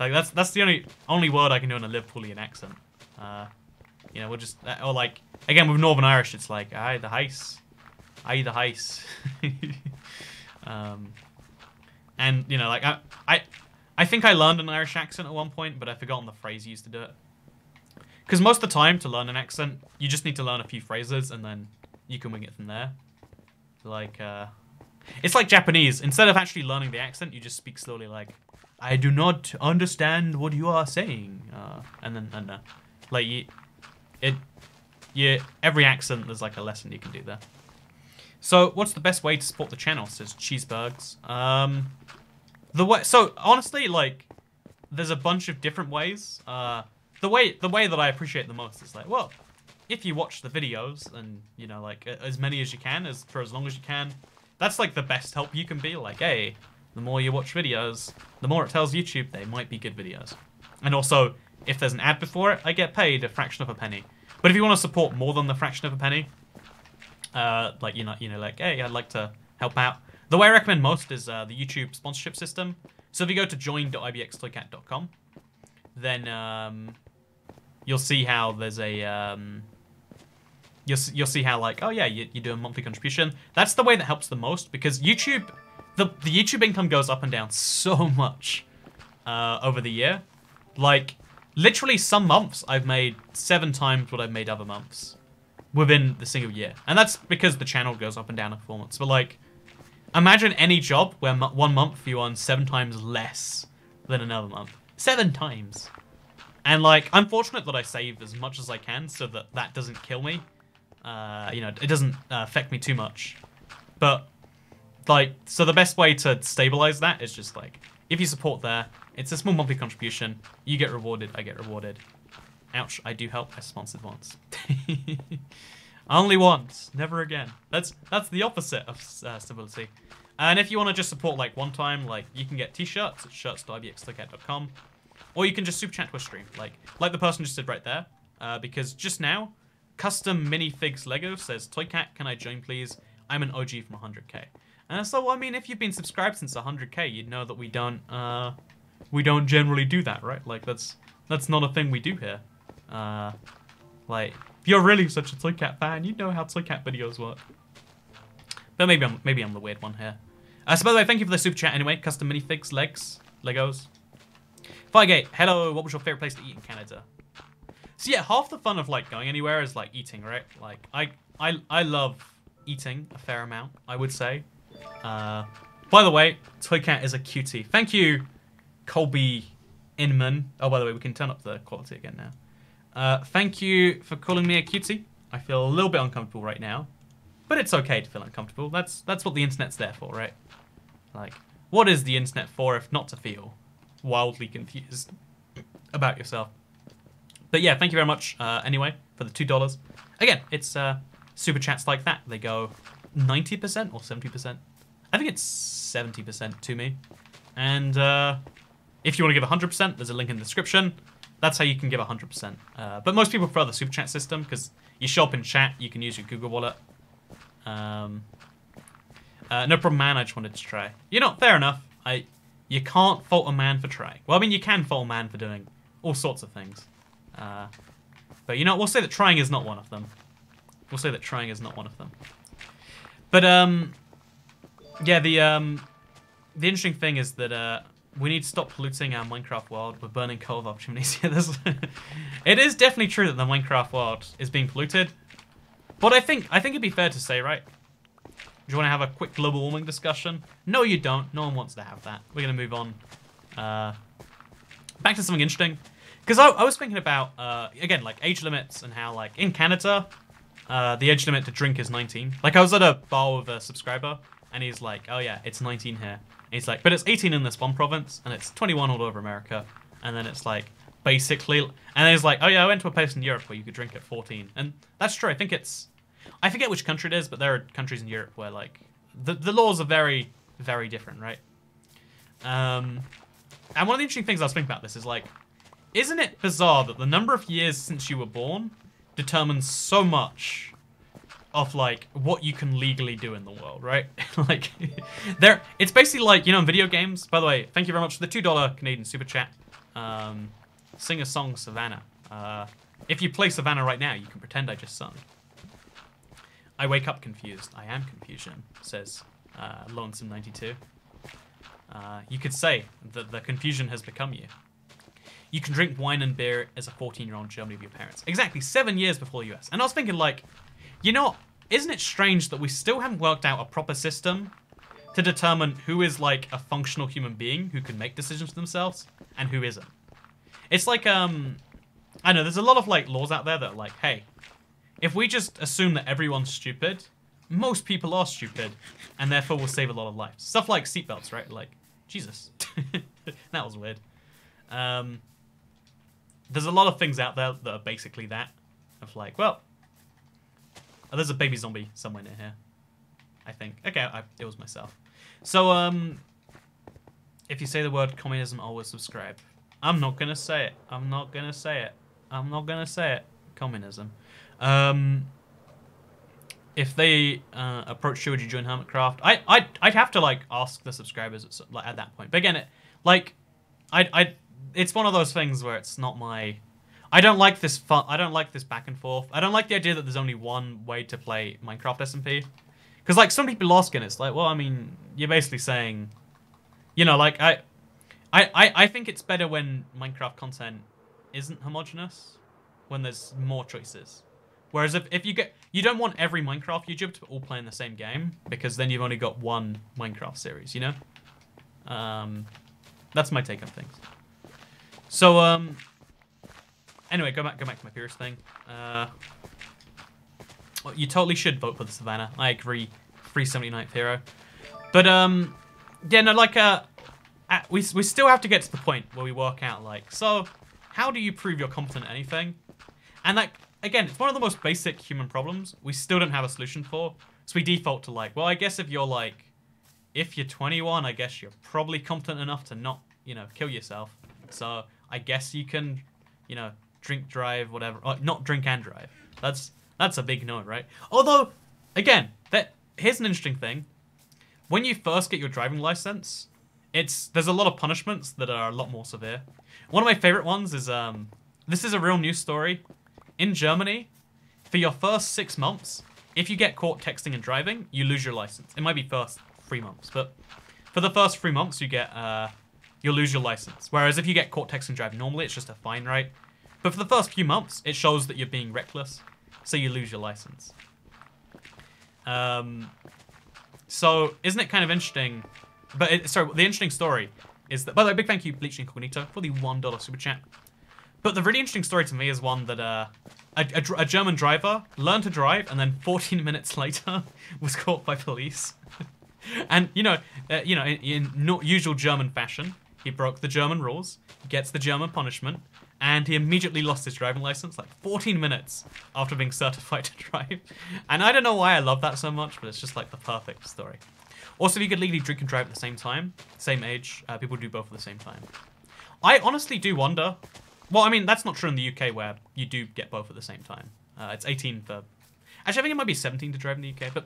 A: Like, that's the only word I can do in a Liverpoolian accent. You know, we'll just, or like, again, with Northern Irish, it's like, aye, the heis. Aye, the heis. And, you know, like, I think I learned an Irish accent at one point, but I've forgotten the phrase used to do it. Because most of the time, to learn an accent, you just need to learn a few phrases, and then you can wing it from there. Like, it's like Japanese. Instead of actually learning the accent, you just speak slowly, like, I do not understand what you are saying. And then, like, every accent, there's like a lesson you can do there. So, what's the best way to support the channel? Says Cheeseburgs. So honestly, like, there's a bunch of different ways. The way that I appreciate the most is like, well, if you watch the videos and, you know, like, as many as you can, for as long as you can, that's like the best help you can be. Like, hey, the more you watch videos, the more it tells YouTube they might be good videos. And also, if there's an ad before it, I get paid a fraction of a penny. But if you want to support more than the fraction of a penny, like, you know, like, hey, I'd like to help out. The way I recommend most is the YouTube sponsorship system. So if you go to join.ibxtoycat.com, then you'll see how there's a you'll see how, like, oh yeah, you do a monthly contribution. That's the way that helps the most, because YouTube, the YouTube income goes up and down so much over the year. Like, literally some months I've made 7 times what I've made other months within the single year. And that's because the channel goes up and down in performance. But like, imagine any job where one month you earn 7 times less than another month. 7 times. And like, I'm fortunate that I save as much as I can so that that doesn't kill me. You know, it doesn't affect me too much. But like, so the best way to stabilize that is just like, if you support there, it's a small monthly contribution. You get rewarded, I get rewarded. Ouch, I do help. I sponsored once. Only once, never again. That's the opposite of stability. And if you want to just support like one time, like you can get t-shirts at shirts.ibxtoycat.com, or you can just super chat to a stream, like the person just did right there. Because just now, custom minifigs Lego says, ToyCat, can I join please? I'm an OG from 100k. So I mean, if you've been subscribed since 100k, you'd know that we don't generally do that, right? Like that's not a thing we do here. Like, if you're really such a ToyCat fan, you know how ToyCat videos work. But maybe I'm the weird one here. So by the way, thank you for the super chat anyway. Custom minifigs, Legos. Firegate, hello. What was your favorite place to eat in Canada? So yeah, half the fun of like going anywhere is like eating, right? Like I love eating a fair amount, I would say. By the way, ToyCat is a cutie. Thank you, Colby Inman. Oh, by the way, we can turn up the quality again now. Thank you for calling me a cutie. I feel a little bit uncomfortable right now, but it's okay to feel uncomfortable. That's what the internet's there for, right? Like, what is the internet for if not to feel wildly confused about yourself? But yeah, thank you very much anyway for the $2. Again, it's super chats like that. They go 90% or 70%. I think it's 70% to me. And if you want to give 100%, there's a link in the description. That's how you can give 100%. But most people prefer the super chat system because you show up in chat, you can use your Google Wallet. No problem, man. I just wanted to try. You know, fair enough. You can't fault a man for trying. Well, I mean, you can fault a man for doing all sorts of things. But you know, we'll say that trying is not one of them. We'll say that trying is not one of them. But yeah, the interesting thing is that we need to stop polluting our Minecraft world. We're burning coal of opportunities here. It is definitely true that the Minecraft world is being polluted. But I think it'd be fair to say, right? Do you want to have a quick global warming discussion? No, you don't. No one wants to have that. We're going to move on. Back to something interesting. Because I was thinking about, again, like age limits and how, like, in Canada, the age limit to drink is 19. Like, I was at a bar with a subscriber, and he's like, oh yeah, it's 19 here. And he's like, but it's 18 in this one province, and it's 21 all over America. And then it's like, basically, and then he's like, oh yeah, I went to a place in Europe where you could drink at 14. And that's true. I think it's, I forget which country it is, but there are countries in Europe where, like, the laws are very, very different, right? And one of the interesting things I was thinking about this is, like, isn't it bizarre that the number of years since you were born determines so much of, like, what you can legally do in the world, right? Like, it's basically like, you know, in video games. By the way, thank you very much for the $2 Canadian super chat. Sing a song, Savannah. If you play Savannah right now, you can pretend I just sung. I wake up confused. I am confusion, says Lonesome92. You could say that the confusion has become you. You can drink wine and beer as a 14-year-old in Germany with your parents. Exactly, 7 years before the US. And I was thinking, like, you know, isn't it strange that we still haven't worked out a proper system to determine who is, like, a functional human being who can make decisions for themselves and who isn't? It's like, I know, there's a lot of, like, laws out there that are like, hey, if we just assume that everyone's stupid, most people are stupid, and therefore will save a lot of lives. Stuff like seatbelts, right? Like, Jesus. That was weird. There's a lot of things out there that are basically that. Of like, well, oh, there's a baby zombie somewhere near here, I think. Okay, it was myself. So, if you say the word communism, always subscribe. I'm not going to say it. I'm not going to say it. I'm not going to say it. Communism. If they approach you, would you join Hermitcraft? I'd have to, like, ask the subscribers at that point. But again, it's one of those things where it's not my... I don't like this I don't like this back and forth. I don't like the idea that there's only one way to play Minecraft SMP. Because, like, some people ask, and it's like, well, I mean, you're basically saying... You know, like, I think it's better when Minecraft content isn't homogenous. When there's more choices. Whereas if you get... You don't want every Minecraft YouTuber to all play in the same game. Because then you've only got one Minecraft series, you know? That's my take on things. So, Anyway, go back to my previous thing. Well, you totally should vote for the Savannah. I agree. 379th hero. But yeah, no, like we still have to get to the point where we work out like, so how do you prove you're competent at anything? And like, again, it's one of the most basic human problems we still don't have a solution for. So we default to like, well, I guess if you're 21, I guess you're probably competent enough to not, you know, kill yourself. So I guess you can, you know, drink, drive, whatever. Not drink and drive. That's a big no, right? Although, again, here's an interesting thing. When you first get your driving license, there's a lot of punishments that are a lot more severe. One of my favorite ones is this is a real news story. In Germany, for your first 6 months, if you get caught texting and driving, you lose your license. It might be first 3 months, but for the first 3 months, you'll lose your license. Whereas if you get caught texting and driving normally, it's just a fine, right? But for the first few months, it shows that you're being reckless, so you lose your license. So isn't it kind of interesting? But sorry, the interesting story is that. By the way, big thank you, Bleach Incognito, for the $1 super chat. But the really interesting story to me is one that a German driver learned to drive and then 14 minutes later was caught by police. And in not usual German fashion, he broke the German rules, gets the German punishment, and he immediately lost his driving license like 14 minutes after being certified to drive. And I don't know why I love that so much, but it's just like the perfect story. Also, if you could legally drink and drive at the same time, same age, people do both at the same time. I honestly do wonder. Well, I mean, that's not true in the UK where you do get both at the same time. It's 18 for... Actually, I think it might be 17 to drive in the UK, but...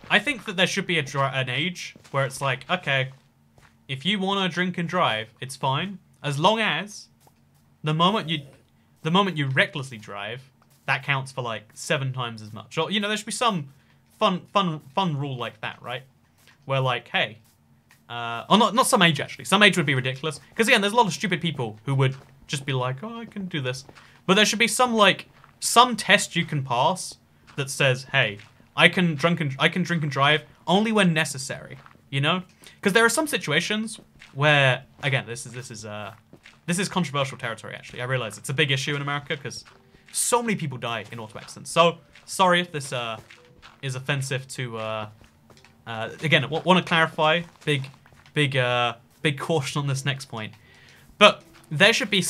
A: I think that there should be an age where it's like, okay, if you want to drink and drive, it's fine. As long as the moment you recklessly drive, that counts for like 7 times as much. Or, you know, there should be some fun rule like that, right? Where like, hey... or not some age, actually. Some age would be ridiculous. Because, again, there's a lot of stupid people who would just be like, oh, I can do this. But there should be some test you can pass that says, hey, I can drink and drive only when necessary, you know? Because there are some situations where, again, this is controversial territory, actually. I realize it's a big issue in America because so many people die in auto accidents. So, sorry if this is offensive to... again, I want to clarify, big caution on this next point. But there should be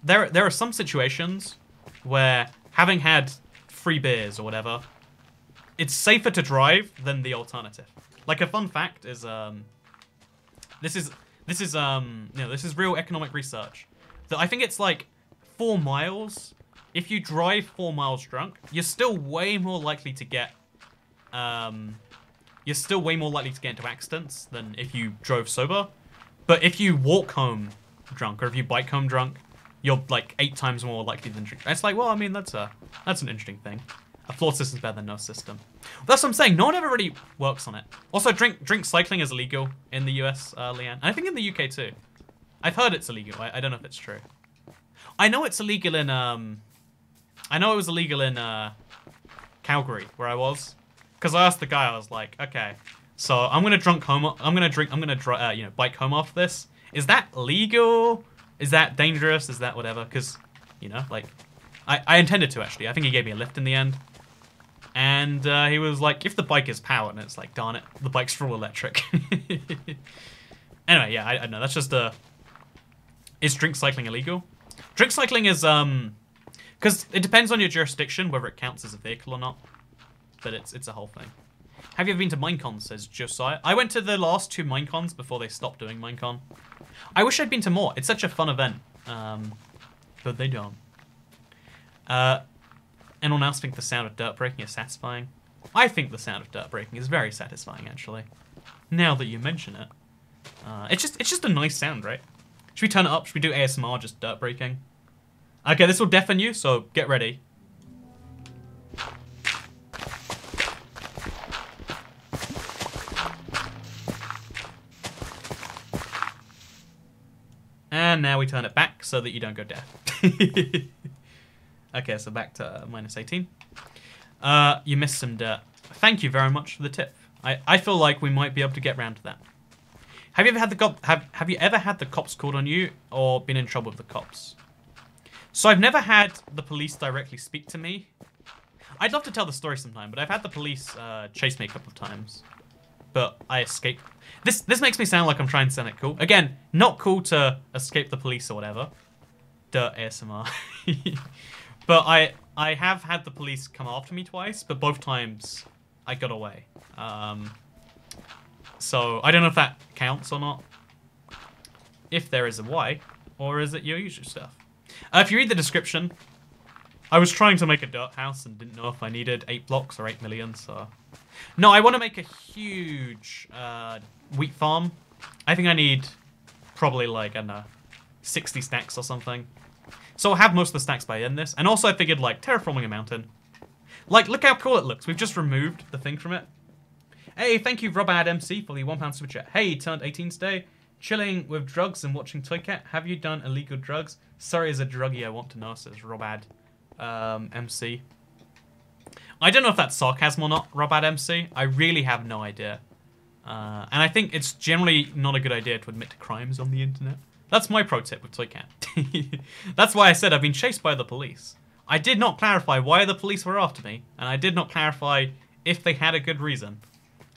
A: there are some situations where having had 3 beers or whatever, it's safer to drive than the alternative. Like a fun fact is, this is real economic research. That I think it's like 4 miles. If you drive 4 miles drunk, you're still way more likely to get into accidents than if you drove sober. But if you walk home drunk or if you bike home drunk, you're like 8 times more likely than drink. It's like, well, I mean, that's an interesting thing. A flawed system's better than no system. That's what I'm saying. No one ever really works on it. Also, drink cycling is illegal in the US, Leanne. And I think in the UK too. I've heard it's illegal. I don't know if it's true. I know it's illegal in I know it was illegal in Calgary where I was. Because I asked the guy, I was like, okay, so I'm gonna bike home off this. Is that legal? Is that dangerous? Is that whatever? Because, you know, like, I intended to actually. I think he gave me a lift in the end. And he was like, if the bike is powered, and it's like, darn it, the bike's full electric. Anyway, yeah, I don't know. That's just is drink cycling illegal? Drink cycling is because it depends on your jurisdiction whether it counts as a vehicle or not. But it's a whole thing. Have you ever been to Minecon, says Josiah? I went to the last 2 Minecons before they stopped doing Minecon. I wish I'd been to more. It's such a fun event. But they don't. Anyone else think the sound of dirt breaking is satisfying? I think the sound of dirt breaking is very satisfying, actually. Now that you mention it. It's just a nice sound, right? Should we turn it up? Should we do ASMR, just dirt breaking? Okay, this will deafen you, so get ready. And now we turn it back so that you don't go deaf. Okay, so back to -18. You missed some dirt. Thank you very much for the tip. I feel like we might be able to get round to that. Have you ever had the cops called on you or been in trouble with the cops? So I've never had the police directly speak to me. I'd love to tell the story sometime, but I've had the police chase me a couple of times. But I escaped. This makes me sound like I'm trying to sound it cool. Again, not cool to escape the police or whatever. Dirt ASMR. But I have had the police come after me twice, but both times I got away. So I don't know if that counts or not. If there is a why, or is it your usual stuff? If you read the description, I was trying to make a dirt house and didn't know if I needed 8 blocks or 8 million, so... No, I want to make a huge wheat farm. I think I need probably like, I don't know, 60 stacks or something. So I'll have most of the stacks by the end of this. And also I figured like terraforming a mountain. Like, look how cool it looks. We've just removed the thing from it. Hey, thank you RobAdMC for the £1 super chat. Hey, turned 18 today. Chilling with drugs and watching ToyCat. Have you done illegal drugs? Sorry, as a druggie, I want to know, says RobAd MC. I don't know if that's sarcasm or not, RobAdMC. I really have no idea. And I think it's generally not a good idea to admit to crimes on the internet. That's my pro tip with ToyCat. That's why I said I've been chased by the police. I did not clarify why the police were after me, and I did not clarify if they had a good reason.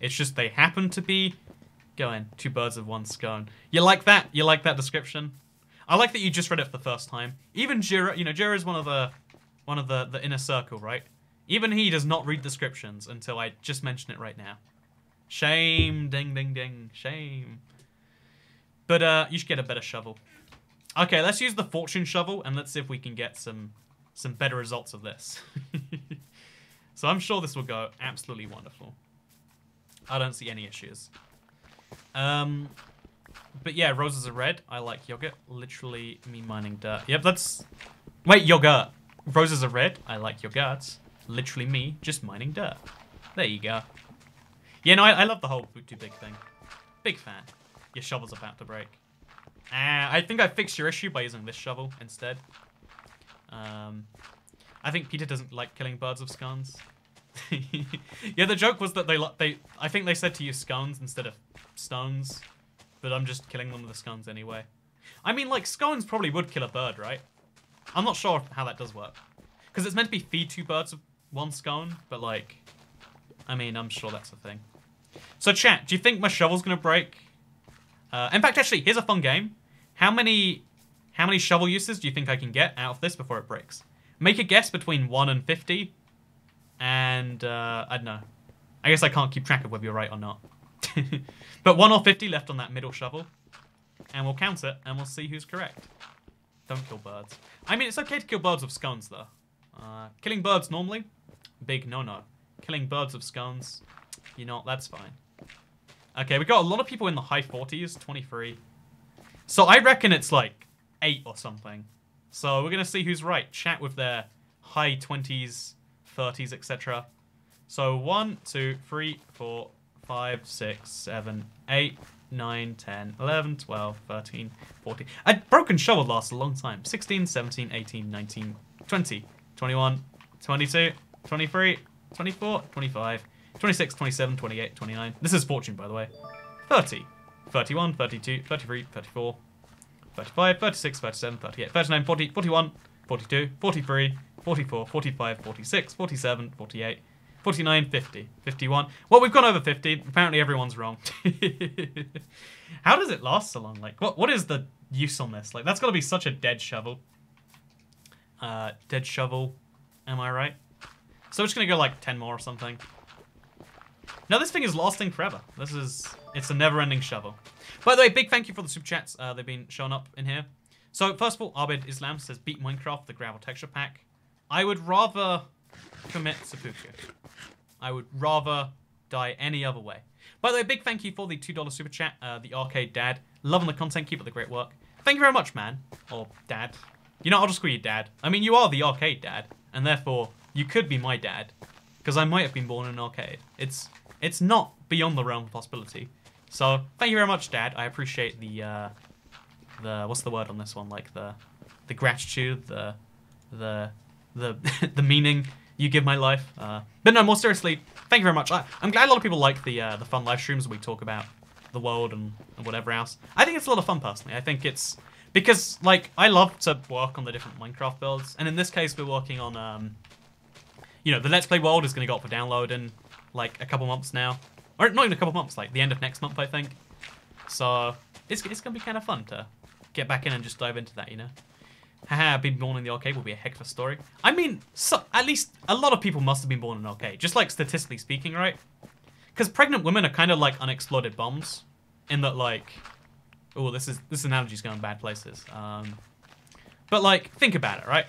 A: It's just they happened to be going 2 birds with 1 scone. You like that? You like that description? I like that you just read it for the first time. Even Jira, you know, Jira is one of the inner circle, right? Even he does not read descriptions until I just mention it right now. Shame, ding, ding, ding, shame. But you should get a better shovel. Okay, let's use the fortune shovel and let's see if we can get some better results of this. So I'm sure this will go absolutely wonderful. I don't see any issues. But yeah, roses are red. I like yogurt. Literally me mining dirt. Yep, that's... Wait, yogurt. Roses are red. I like yogurt. Literally me just mining dirt. There you go. Yeah, no, I love the whole boot too big thing. Big fan. Your shovel's about to break. I think I fixed your issue by using this shovel instead. I think Peter doesn't like killing birds with scones. Yeah, the joke was that I think they said to use scones instead of stones, but I'm just killing them with the scones anyway. I mean, like, scones probably would kill a bird, right? I'm not sure how that does work. Because it's meant to be feed 2 birds with 1 scone, but like, I mean, I'm sure that's a thing. So chat, do you think my shovel's gonna break? In fact, actually, here's a fun game. How many shovel uses do you think I can get out of this before it breaks? Make a guess between 1 and 50. And, I don't know. I guess I can't keep track of whether you're right or not. But 1 or 50 left on that middle shovel. And we'll count it, and we'll see who's correct. Don't kill birds. I mean, it's okay to kill birds with scones, though. Killing birds normally, big no-no. Killing birds with scones, you know, that's fine. Okay, we got a lot of people in the high 40s, 23. So I reckon it's like 8 or something. So we're going to see who's right. Chat with their high 20s, 30s, etc. So 1, 2, 3, 4, 5, 6, 7, 8, 9, 10, 11, 12, 13, 14. A broken shovel lasts a long time. 16, 17, 18, 19, 20, 21, 22, 23, 24, 25, 26, 27, 28, 29. This is fortune, by the way. 30, 31, 32, 33, 34, 35, 36, 37, 38, 39, 40, 41, 42, 43, 44, 45, 46, 47, 48, 49, 50, 51. Well, we've gone over 50. Apparently everyone's wrong. How does it last so long? Like, what is the use on this? Like, that's got to be such a dead shovel. Dead shovel. Am I right? So we're just going to go like 10 more or something. No, this thing is lasting forever. It's a never-ending shovel. By the way, big thank you for the super chats. They've been showing up in here. So, first of all, Abid Islam says, beat Minecraft, the gravel texture pack. I would rather commit seppuku. I would rather die any other way. By the way, big thank you for the $2 super chat, the Arcade Dad. Loving the content, keep up the great work. Thank you very much, man. Or Dad. You know, I'll just call you Dad. I mean, you are the Arcade Dad, and therefore, you could be my dad. Because I might have been born in an arcade. It's not beyond the realm of possibility. So, thank you very much, Dad. I appreciate the what's the word on this one? Like the gratitude, the meaning you give my life. But no, more seriously, thank you very much. I'm glad a lot of people like the fun live streams where we talk about the world and whatever else. I think it's a lot of fun, personally. I think it's Because, like, I love to work on the different Minecraft builds, and in this case, we're working on, you know, the Let's Play world is going to go up for download in, like, a couple months now. Or not even a couple months, like, the end of next month, I think. So, it's going to be kind of fun to get back in and just dive into that, you know? Haha, being born in the arcade will be a heck of a story. I mean, at least a lot of people must have been born in an arcade, just, like, statistically speaking, right? Because pregnant women are kind of like unexploded bombs, in that, like... Oh, this analogy's going bad places. But, like, think about it, right?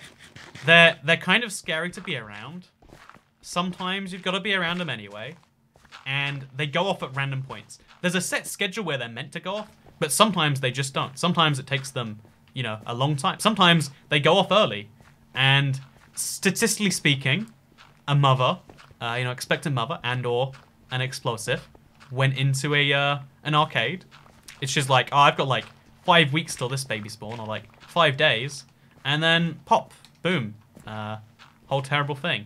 A: They're kind of scary to be around. Sometimes you've got to be around them anyway. And they go off at random points. There's a set schedule where they're meant to go off, but sometimes they just don't. Sometimes it takes them, you know, a long time. Sometimes they go off early. And statistically speaking, a mother, you know, expectant mother and or an explosive went into an arcade. It's just like, oh, I've got like 5 weeks till this baby's born, or like 5 days, and then pop, boom, whole terrible thing.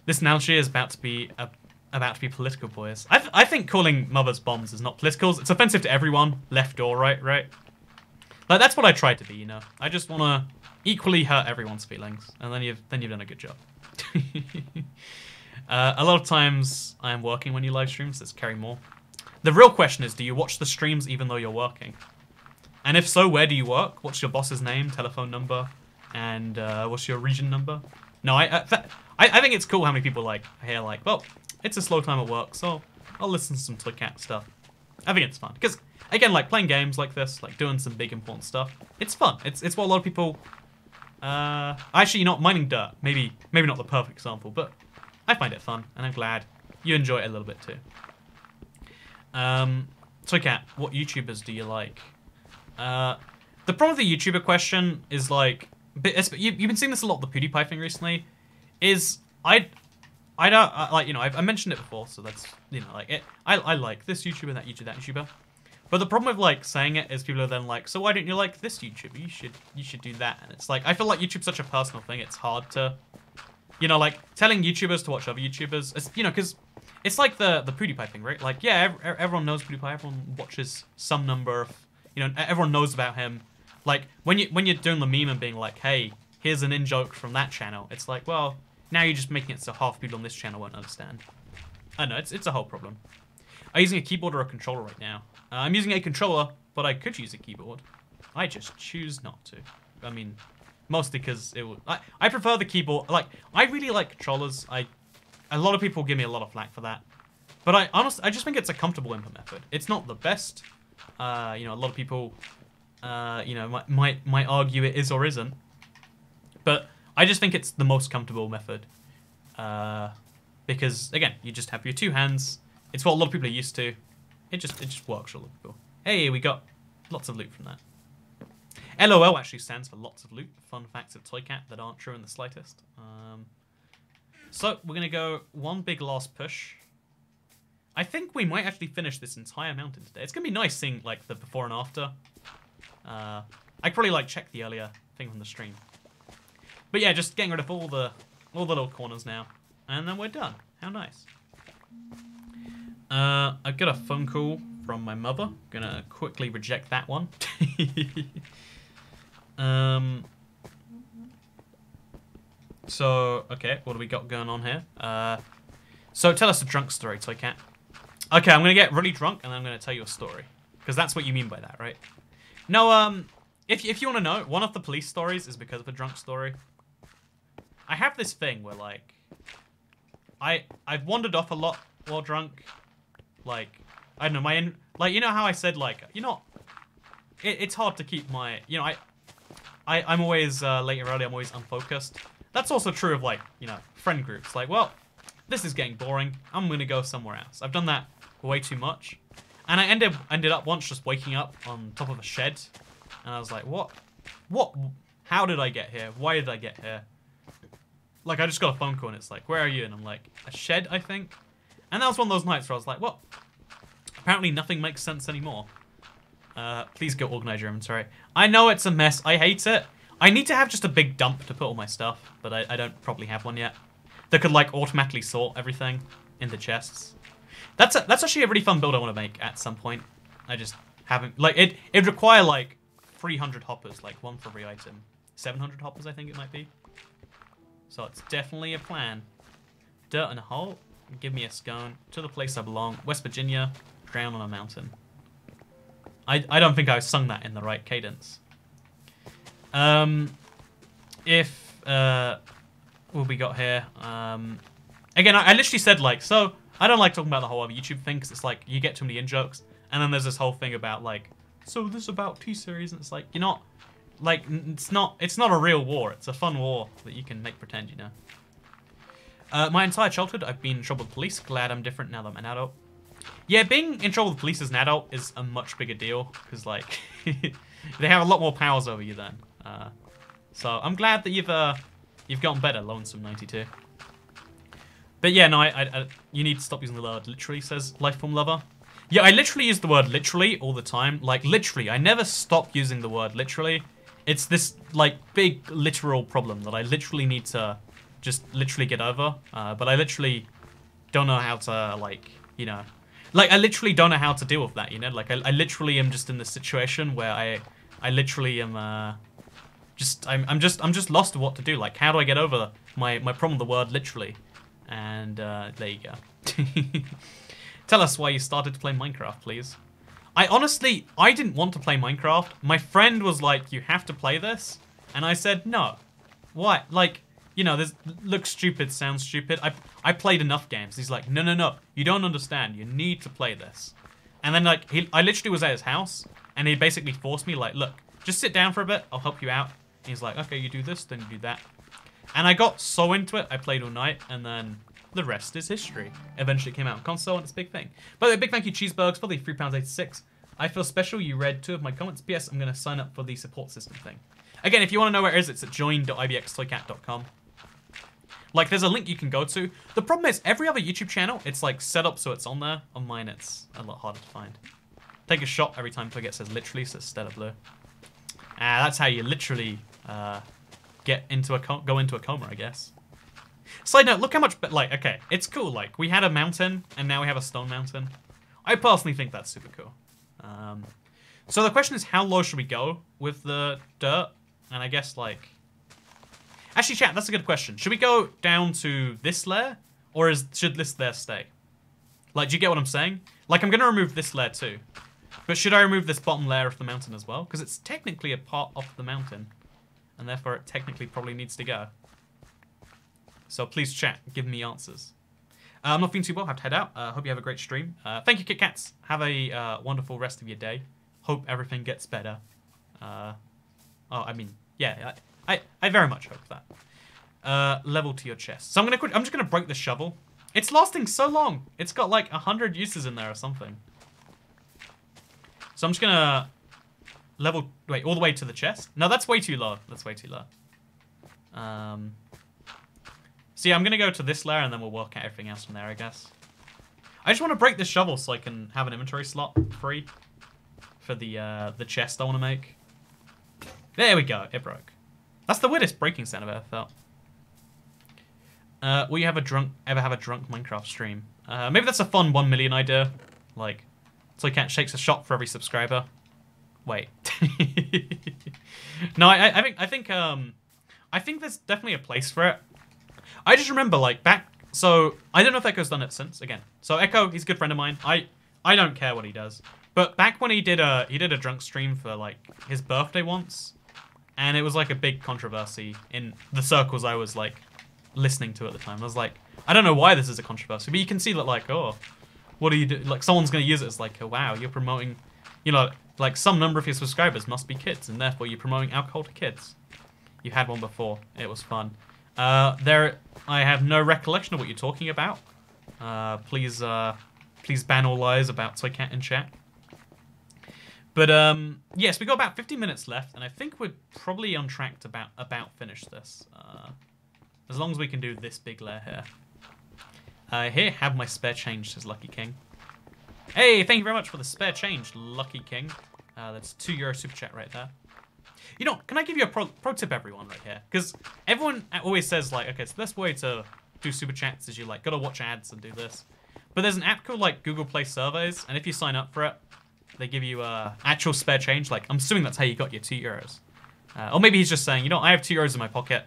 A: This analogy is about to be political, boys. I think calling mothers bombs is not political. It's offensive to everyone, left or right, right? Like that's what I tried to be, you know. I just want to equally hurt everyone's feelings, and then you've done a good job. A lot of times I am working when you live stream, so let's carry more. The real question is, do you watch the streams even though you're working? And if so, where do you work? What's your boss's name, telephone number, and what's your region number? No, I think it's cool how many people like hear like, well, it's a slow time at work, so I'll listen to some ToyCat stuff. I think it's fun because again, like playing games like this, like doing some big important stuff, it's fun. It's what a lot of people. Actually, not mining dirt. Maybe not the perfect example, but I find it fun, and I'm glad you enjoy it a little bit too. ToyCat, what YouTubers do you like? The problem with the YouTuber question is like, you've been seeing this a lot with the PewDiePie thing recently, is I don't, like, you know, I mentioned it before, so that's, you know, like, I like this YouTuber, that YouTuber, that YouTuber. But the problem with, like, saying it is people are then like, so why don't you like this YouTuber? You should do that. And it's like, I feel like YouTube's such a personal thing, it's hard to, you know, like, telling YouTubers to watch other YouTubers, you know, because it's like the PewDiePie thing, right? Like, yeah, everyone knows PewDiePie, everyone watches some number of, you know, everyone knows about him. Like, when you're doing the meme and being like, hey, here's an in-joke from that channel, it's like, well, now you're just making it so half people on this channel won't understand. I know, it's a whole problem. I'm using a keyboard or a controller right now. I'm using a controller, but I could use a keyboard. I just choose not to. I mean, mostly because it would... I prefer the keyboard. Like, I really like controllers. A lot of people give me a lot of flack for that. But I just think it's a comfortable input method. It's not the best. You know, a lot of people, you know, might argue it is or isn't. But I just think it's the most comfortable method. Because, again, you just have your two hands. It's what a lot of people are used to. It just works for a lot of people. Hey, we got lots of loot from that. LOL actually stands for lots of loot. Fun facts of ToyCat that aren't true in the slightest. So, we're going to go one big last push. I think we might actually finish this entire mountain today. It's going to be nice seeing, like, the before and after. I'd probably, like, check the earlier thing from the stream. But yeah, just getting rid of all the little corners now. And then we're done. How nice. I've got a phone call from my mother. Gonna quickly reject that one. So, okay, what do we got going on here? So tell us a drunk story, ToyCat. Okay, I'm gonna get really drunk and then I'm gonna tell you a story. Because that's what you mean by that, right? No, if you want to know, one of the police stories is because of a drunk story. I have this thing where, like, I've wandered off a lot while drunk. Like, I don't know, like, you know how I said, like, you know, it's hard to keep my, you know, I'm always late and early, I'm always unfocused. That's also true of, like, you know, friend groups. Like, well, this is getting boring, I'm gonna go somewhere else. I've done that way too much. And I ended up once just waking up on top of a shed. And I was like, what? How did I get here? Why did I get here? Like, I just got a phone call and it's like, where are you? And I'm like, a shed, I think? And that was one of those nights where I was like, well, apparently nothing makes sense anymore. Please go organize your inventory. I know it's a mess. I hate it. I need to have just a big dump to put all my stuff, but I don't probably have one yet. That could, like, automatically sort everything into chests. That's actually a really fun build I want to make at some point. I just haven't... Like, it'd require, like, 300 hoppers, like 1 for every item. 700 hoppers, I think it might be. So it's definitely a plan. Dirt in a hole. Give me a scone. To the place I belong. West Virginia. Drown on a mountain. I don't think I sung that in the right cadence. What we got here? Again, I literally said, like, so I don't like talking about the whole other YouTube thing because it's like you get too many in-jokes, and then there's this whole thing about like, so this is about T-series, and it's like, you're not, like, it's not a real war. It's a fun war that you can make pretend, you know. My entire childhood, I've been in trouble with police. Glad I'm different now that I'm an adult. Yeah, being in trouble with police as an adult is a much bigger deal because, like, they have a lot more powers over you then. So I'm glad that you've gotten better, Lonesome 92. But yeah, no, you need to stop using the word literally, says Lifeform Lover. Yeah, I literally use the word literally all the time. Like, literally, I never stop using the word literally. It's this, like, big literal problem that I literally need to just literally get over. But I literally don't know how to, like, you know... Like, I literally don't know how to deal with that, you know? Like, I literally am just in this situation where I literally am, I'm just lost of what to do. Like, how do I get over my problem with the word literally? And, there you go. Tell us why you started to play Minecraft, please. I didn't want to play Minecraft. My friend was like, you have to play this. And I said, no. Why? Like, you know, this looks stupid, sounds stupid. I played enough games. He's like, no, you don't understand. You need to play this. And then, like, I literally was at his house, and he basically forced me, like, look, just sit down for a bit. I'll help you out. And he's like, okay, you do this, then you do that. And I got so into it, I played all night, and then the rest is history. Eventually it came out on console, and it's a big thing. By the way, big thank you, Cheeseburgs, for the £3.86. I feel special you read 2 of my comments. P.S. I'm going to sign up for the support system thing. Again, if you want to know where it is, it's at join.ibxtoycat.com. Like, there's a link you can go to. The problem is, every other YouTube channel, it's, like, set up so it's on there. On mine, it's a lot harder to find. Take a shot every time Toycat says literally, so it's Stellar Blue. That's how you literally go into a coma, I guess. Side note, look how much, like, okay, it's cool. Like, we had a mountain, and now we have a stone mountain. I personally think that's super cool. So the question is, how low should we go with the dirt? And I guess, like... Actually, chat, that's a good question. Should we go down to this layer, or should this layer stay? Like, do you get what I'm saying? Like, I'm going to remove this layer too. But should I remove this bottom layer of the mountain as well? Because it's technically a part of the mountain. And therefore, it technically probably needs to go. So please, chat, give me answers. I'm not feeling too well. I have to head out. Hope you have a great stream. Thank you, KitKats. Have a wonderful rest of your day. Hope everything gets better. I mean, yeah, I very much hope that. Level to your chest. So I'm just gonna break the shovel. It's lasting so long. It's got like 100 uses in there or something. So I'm just gonna level. Wait, all the way to the chest? No, that's way too low. That's way too low. So yeah, I'm gonna go to this layer and then we'll work out everything else from there, I guess. I just want to break this shovel so I can have an inventory slot free for the chest I want to make. There we go. It broke. That's the weirdest breaking sound I've ever felt. Will you ever have a drunk Minecraft stream? Maybe that's a fun 1 million idea. Like, ToyCat shakes a shot for every subscriber. Wait. No, I think there's definitely a place for it. I just remember, like, back... So, I don't know if Echo's done it since, again. So, Echo, he's a good friend of mine. I don't care what he does. But back when he did a drunk stream for, like, his birthday once, and it was, like, a big controversy in the circles I was, like, listening to at the time. I was like, I don't know why this is a controversy, but you can see that, like, oh, what do you do? Like, someone's going to use it as, like, oh, wow, you're promoting, you know, like, some number of your subscribers must be kids, and therefore you're promoting alcohol to kids. You had one before. It was fun. I have no recollection of what you're talking about. Please ban all lies about ToyCat in chat. But, yes, we got about 50 minutes left, and I think we're probably on track to about finish this. As long as we can do this big layer here. Here, have my spare change, says Lucky King. Hey, thank you very much for the spare change, Lucky King. That's €2 super chat right there. You know, can I give you a pro tip, everyone, right here? Because everyone always says, like, okay, so the best way to do super chats is you, like, gotta watch ads and do this. But there's an app called, like, Google Play Surveys, and if you sign up for it, They give you actual spare change. Like, I'm assuming that's how you got your €2. Or maybe he's just saying, you know, I have €2 in my pocket.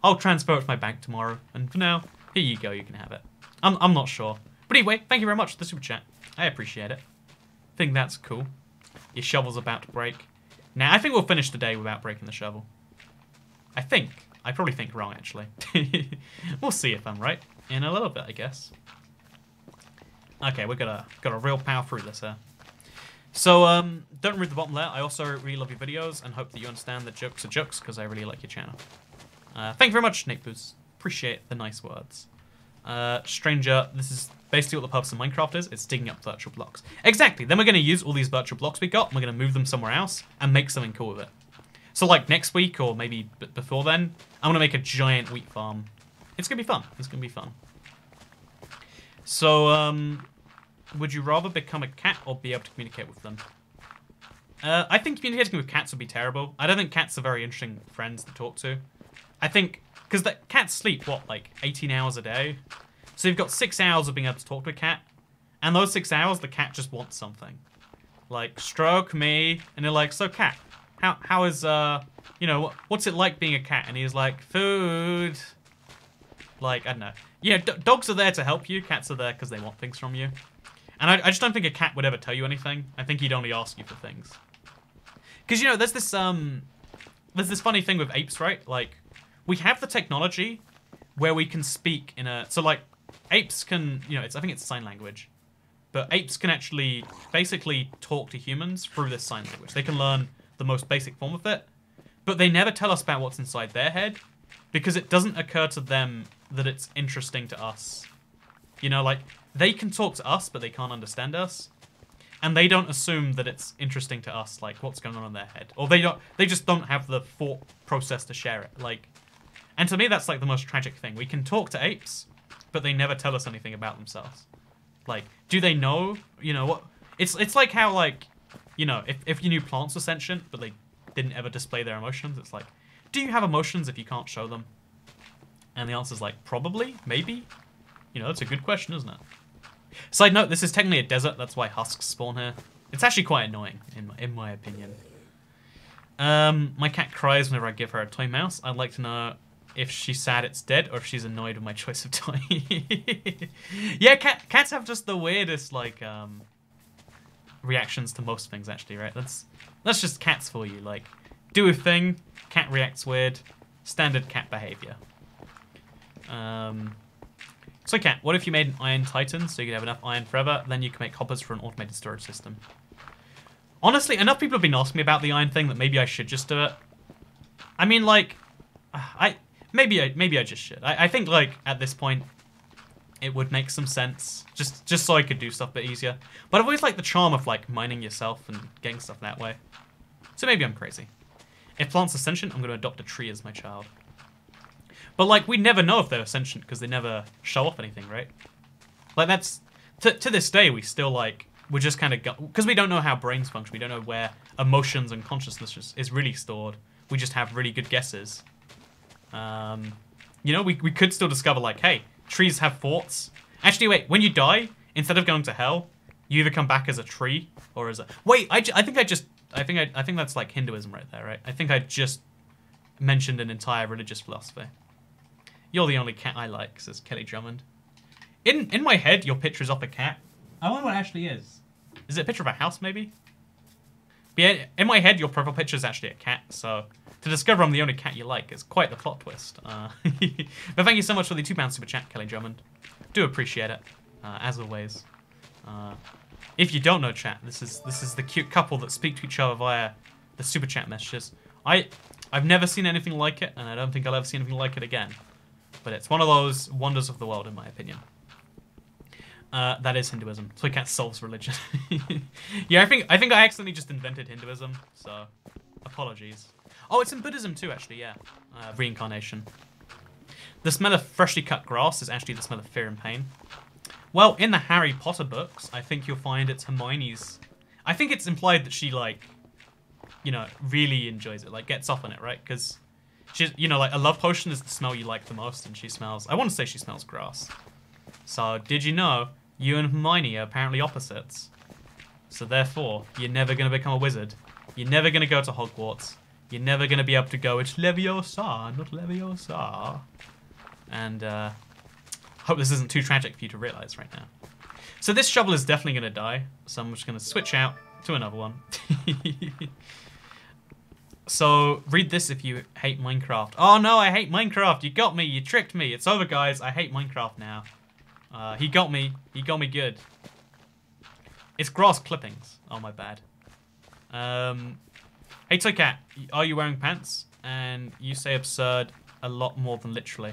A: I'll transfer it to my bank tomorrow. And for now, here you go. You can have it. I'm not sure. But anyway, thank you very much for the super chat. I appreciate it. I think that's cool. Your shovel's about to break. Now, I think we'll finish the day without breaking the shovel. I think. I probably think wrong, actually. We'll see if I'm right in a little bit, I guess. Okay, we're got a real power through this here. So, don't read the bottom there. I also really love your videos and hope that you understand that jokes are jokes because I really like your channel. Thank you very much, Nate Boos. Appreciate the nice words. Stranger, this is basically what the purpose of Minecraft is. It's digging up virtual blocks. Exactly. Then we're going to use all these virtual blocks we got and we're going to move them somewhere else and make something cool with it. So, like, next week or maybe before then, I'm going to make a giant wheat farm. It's going to be fun. It's going to be fun. So, would you rather become a cat or be able to communicate with them? I think communicating with cats would be terrible. I don't think cats are very interesting friends to talk to. I think, because the cats sleep, what, like 18 hours a day? So you've got 6 hours of being able to talk to a cat. And those 6 hours, the cat just wants something. Like, stroke me. And they're like, so cat, how is, you know, what's it like being a cat? And he's like, food. Like, I don't know. Yeah, dogs are there to help you. Cats are there because they want things from you. And I just don't think a cat would ever tell you anything. I think he'd only ask you for things. Because, you know, there's this funny thing with apes, right? Like, we have the technology where we can speak in a... So, like, apes can... You know, I think it's sign language. But apes can actually basically talk to humans through this sign language. They can learn the most basic form of it. But they never tell us about what's inside their head. Because it doesn't occur to them that it's interesting to us. You know, like, they can talk to us, but they can't understand us. And they don't assume that it's interesting to us, like, what's going on in their head. Or they just don't have the thought process to share it. Like, and to me, that's, like, the most tragic thing. We can talk to apes, but they never tell us anything about themselves. Like, do they know, you know, what... It's like how, like, you know, if you knew plants were sentient, but they didn't ever display their emotions, it's like, do you have emotions if you can't show them? And the answer's like, probably, maybe. You know, that's a good question, isn't it? Side note, this is technically a desert, that's why husks spawn here. It's actually quite annoying, in my opinion. My cat cries whenever I give her a toy mouse. I'd like to know if she's sad it's dead, or if she's annoyed with my choice of toy. Yeah, cats have just the weirdest, like, reactions to most things, actually, right? That's just cats for you. Like, do a thing, cat reacts weird, standard cat behavior. So cat, what if you made an iron titan so you could have enough iron forever, then you can make hoppers for an automated storage system? Honestly, enough people have been asking me about the iron thing that maybe I should just do it. I mean, like, maybe I just should. I think, like, at this point, it would make some sense, just so I could do stuff a bit easier. But I've always liked the charm of, like, mining yourself and getting stuff that way. So maybe I'm crazy. If plants are sentient, I'm going to adopt a tree as my child. But, like, we never know if they're sentient because they never show off anything, right? Like, that's... To this day, we still, like... We're just kind of... Because we don't know how brains function. We don't know where emotions and consciousness is really stored. We just have really good guesses. You know, we could still discover, like, hey, trees have thoughts. Actually, wait. When you die, instead of going to hell, you either come back as a tree or as a... Wait, I think that's, like, Hinduism right there, right? I think I just mentioned an entire religious philosophy. You're the only cat I like, says Kelly Drummond. In my head, your picture is of a cat. I wonder what it actually is. Is it a picture of a house, maybe? But yeah, in my head, your profile picture is actually a cat, so to discover I'm the only cat you like is quite the plot twist. But thank you so much for the £2 super chat, Kelly Drummond. Do appreciate it, as always. If you don't know chat, this is the cute couple that speak to each other via the super chat messages. I've never seen anything like it, and I don't think I'll ever see anything like it again. But it's one of those wonders of the world, in my opinion. That is Hinduism. ToyCat solves religion. Yeah, I think I accidentally just invented Hinduism, so apologies. Oh, it's in Buddhism too, actually, yeah. Reincarnation. The smell of freshly cut grass is actually the smell of fear and pain. Well, in the Harry Potter books, I think you'll find it's Hermione's... I think it's implied that she, like, you know, really enjoys it, like, gets off on it, right? Because... she's, you know, like, a love potion is the smell you like the most, and she smells... I want to say she smells grass. So, did you know, you and Hermione are apparently opposites? So therefore, you're never going to become a wizard. You're never going to go to Hogwarts. You're never going to be able to go, it's Leviosa, not Leviosa. And hope this isn't too tragic for you to realize right now. So this shovel is definitely going to die. So I'm just going to switch out to another one. So read this if you hate Minecraft. Oh no, I hate Minecraft. You got me. You tricked me. It's over, guys. I hate Minecraft now. He got me. He got me good. It's grass clippings. Oh, my bad. Hey, ToyCat, are you wearing pants? And you say absurd a lot more than literally.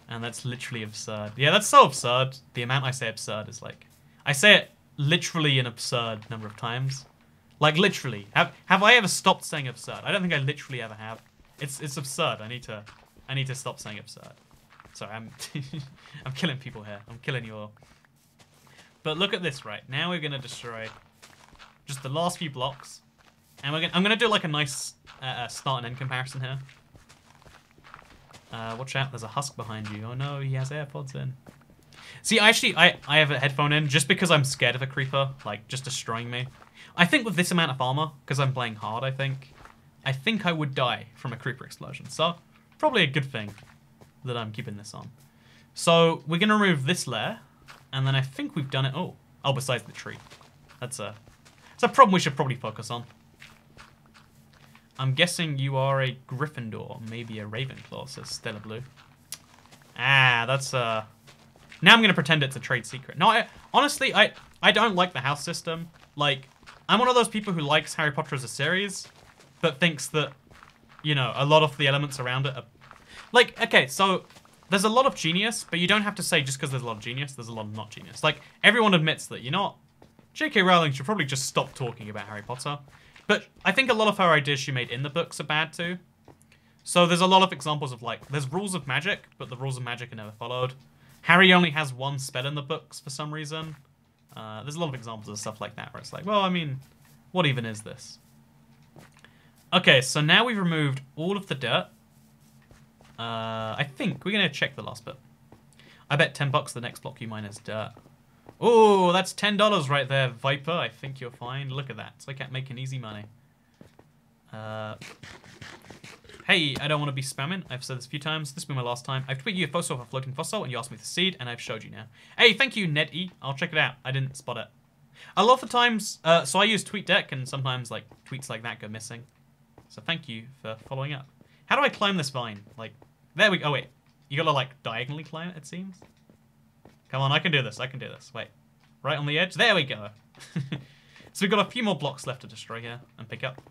A: And that's literally absurd. Yeah, that's so absurd. The amount I say absurd is like... I say it literally an absurd number of times. Like, literally. Have I ever stopped saying absurd? I don't think I literally ever have. It's absurd. I need to stop saying absurd. Sorry, I'm I'm killing people here. I'm killing you all. But look at this, right? Now we're gonna destroy just the last few blocks, and I'm gonna do like a nice start and end comparison here. Watch out! There's a husk behind you. Oh no, he has AirPods in. See, I have a headphone in just because I'm scared of a creeper, like just destroying me. I think with this amount of armor, because I'm playing hard, I think I would die from a creeper explosion. So probably a good thing that I'm keeping this on. So we're gonna remove this layer. And then I think we've done it. Oh, besides the tree. It's a problem we should probably focus on. I'm guessing you are a Gryffindor, maybe a Ravenclaw, says Stella Blue. Ah, that's Now I'm gonna pretend it's a trade secret. No, honestly, I don't like the house system. Like, I'm one of those people who likes Harry Potter as a series, but thinks that, you know, a lot of the elements around it are... Like, okay, so... There's a lot of genius, but you don't have to say just because there's a lot of genius, there's a lot of not genius. Like, everyone admits that, you know what? J.K. Rowling should probably just stop talking about Harry Potter. But I think a lot of her ideas she made in the books are bad too. So there's a lot of examples of, like, there's rules of magic, but the rules of magic are never followed. Harry only has one spell in the books for some reason. There's a lot of examples of stuff like that where it's like, well, I mean, what even is this? Okay, so now we've removed all of the dirt. I think we're gonna check the last bit. I bet $10 the next block you mine is dirt. Oh, that's $10 right there, Viper. I think you're fine. Look at that. ToyCat making easy money. Hey, I don't want to be spamming. I've said this a few times. This will be my last time. I've tweeted you a photo of a floating fossil, and you asked me to seed, and I've showed you now. Hey, thank you, Ned E. I'll check it out. I didn't spot it. A lot of the times, so I use TweetDeck, and sometimes like tweets like that go missing. So thank you for following up. How do I climb this vine? Like, there we go. Oh, wait. You gotta, like, diagonally climb it, it seems. Come on, I can do this. I can do this. Wait. Right on the edge. There we go. So we've got a few more blocks left to destroy here and pick up.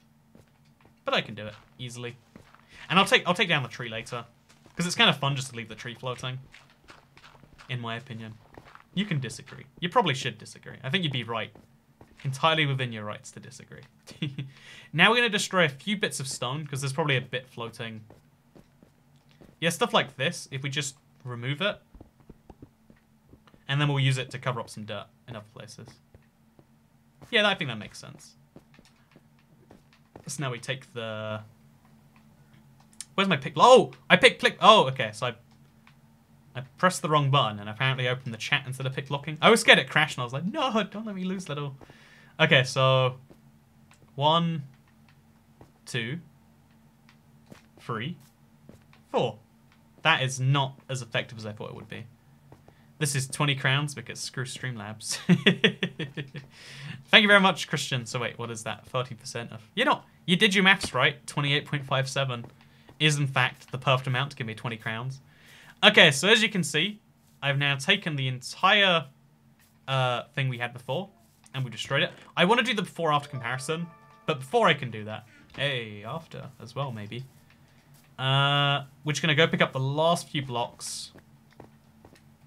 A: But I can do it easily. And I'll take down the tree later. Because it's kind of fun just to leave the tree floating. In my opinion. You can disagree. You probably should disagree. I think you'd be right. Entirely within your rights to disagree. Now we're going to destroy a few bits of stone, because there's probably a bit floating. Yeah, stuff like this, if we just remove it, and then we'll use it to cover up some dirt in other places. Yeah, I think that makes sense. So now we take the... Where's my pick? Oh! I picked click... Oh, okay, so I pressed the wrong button, and apparently opened the chat instead of pick locking. I was scared it crashed, and I was like, no, don't let me lose that all. Okay, so 1, 2, 3, 4. That is not as effective as I thought it would be. This is 20 crowns because screw Streamlabs. Thank you very much, Christian. So wait, what is that? 30% of... You did your maths right. 28.57 is in fact the perfect amount to give me 20 crowns. Okay, so as you can see, I've now taken the entire thing we had before, and we destroyed it. I want to do the before-after comparison, but before I can do that, hey, after as well, maybe. We're just going to go pick up the last few blocks,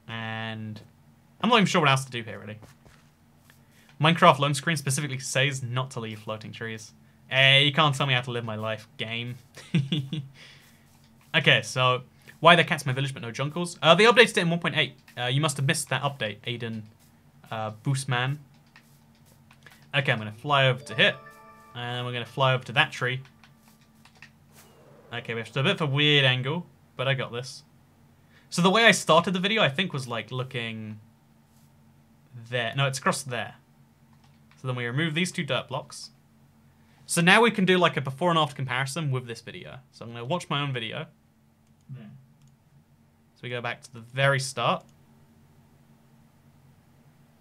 A: and I'm not even sure what else to do here, really. Minecraft loan screen specifically says not to leave floating trees. Hey, you can't tell me how to live my life, game. Okay, so... Why there cats in my village but no junkles? They updated it in 1.8. You must have missed that update, Aiden Boostman. Okay, I'm going to fly over to here. And we're going to fly over to that tree. Okay, we have to do a bit of a weird angle, but I got this. So the way I started the video, I think, was like looking there. No, it's across there. So So then we remove these 2 dirt blocks. So now we can do like a before and after comparison with this video. So I'm going to watch my own video. There. So we go back to the very start.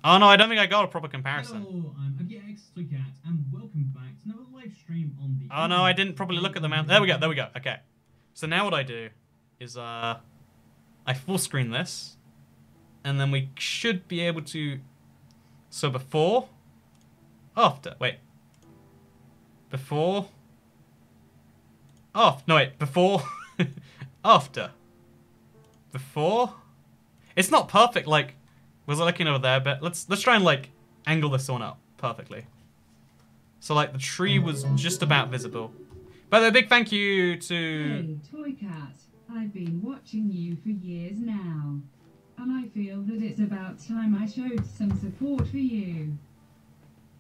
A: Oh no, I don't think I got a proper comparison.
B: Hello, I'm ToyCat, and welcome back to another live stream on the...
A: Oh no, I didn't properly look at the mountain. There we go, okay. So now what I do is, I full screen this, and then we should be able to... So before... After, wait. Before... Off, no wait, before... After. Before... It's not perfect, like... Was I looking over there? But let's try and like angle this one up perfectly. So like the tree was just about visible. By the way, big thank you to...
C: Hey, ToyCat. I've been watching you for years now. And I feel that it's about time I showed some support for you.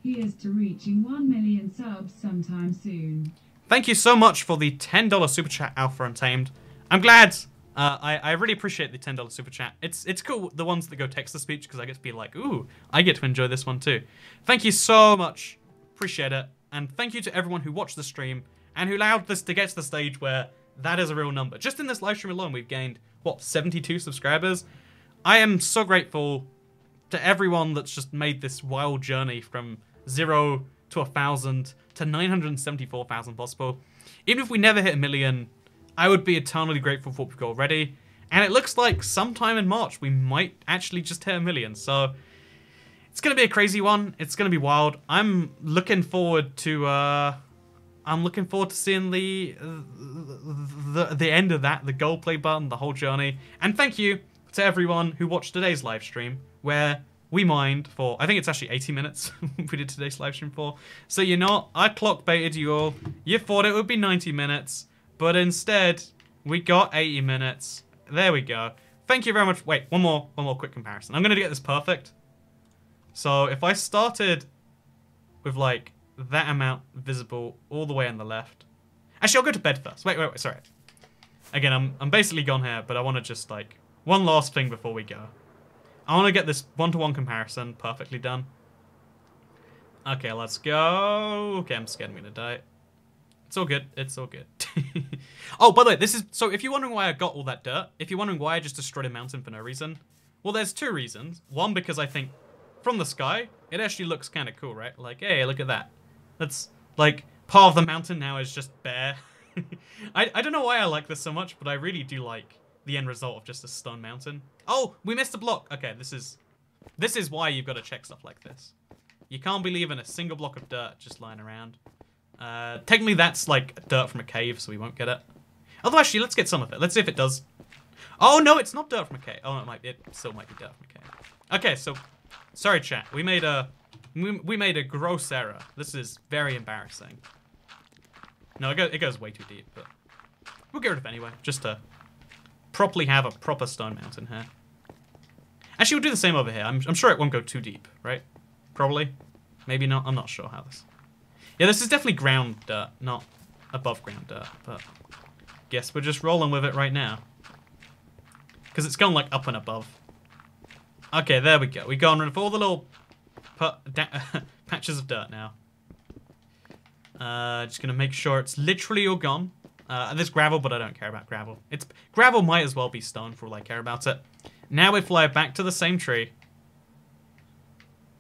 C: Here's to reaching 1 million subs sometime soon.
A: Thank you so much for the $10 super chat, Alpha Untamed. I'm glad... I really appreciate the $10 super chat. It's cool, the ones that go text-to-speech, because I get to be like, ooh, I get to enjoy this one too. Thank you so much. Appreciate it. And thank you to everyone who watched the stream and who allowed this to get to the stage where that is a real number. Just in this live stream alone, we've gained, what, 72 subscribers? I am so grateful to everyone that's just made this wild journey from 0 to 1,000 to 974,000 possible. Even if we never hit 1 million... I would be eternally grateful for what we've got already. And it looks like sometime in March we might actually just hit 1 million. So it's going to be a crazy one. It's going to be wild. I'm looking forward to seeing the end of that, the gold play button, the whole journey. And thank you to everyone who watched today's live stream where we mined for, I think it's actually 80 minutes we did today's live stream for. So you know, I clock baited you all. You thought it would be 90 minutes. But instead, we got 80 minutes. There we go. Thank you very much. Wait, one more quick comparison. I'm going to get this perfect. So if I started with like that amount visible all the way on the left. Actually, I'll go to bed first. Wait, sorry. Again, I'm basically gone here, but I want to just like one last thing before we go. I want to get this one-to-one comparison perfectly done. Okay, let's go. Okay, I'm scared I'm going to die. It's all good. It's all good. Oh, by the way, this is... So if you're wondering why I got all that dirt, if you're wondering why I just destroyed a mountain for no reason, well, there's 2 reasons. One, because I think from the sky, it actually looks kind of cool, right? Like, hey, look at that. That's, like, part of the mountain now is just bare. I don't know why I like this so much, but I really do like the end result of just a stone mountain. Oh, we missed a block. Okay, this is why you've got to check stuff like this. You can't be leaving a single block of dirt just lying around. Technically that's like dirt from a cave, so we won't get it. Although actually, let's get some of it. Let's see if it does. Oh no, it's not dirt from a cave. Oh, it still might be dirt from a cave. Okay, so sorry chat. We made a gross error. This is very embarrassing. No, it goes way too deep, but we'll get rid of it anyway, just to properly have a proper stone mountain here. Actually, we'll do the same over here. I'm sure it won't go too deep, right? Probably. Maybe not. I'm not sure how this... Yeah, this is definitely ground dirt, not above ground dirt, but guess we're just rolling with it right now. Because it's going like up and above. Okay, there we go. We've gone rid of all the little patches of dirt now. Just going to make sure it's literally all gone. There's gravel, but I don't care about gravel. Gravel might as well be stone for all I care about it. Now we fly back to the same tree.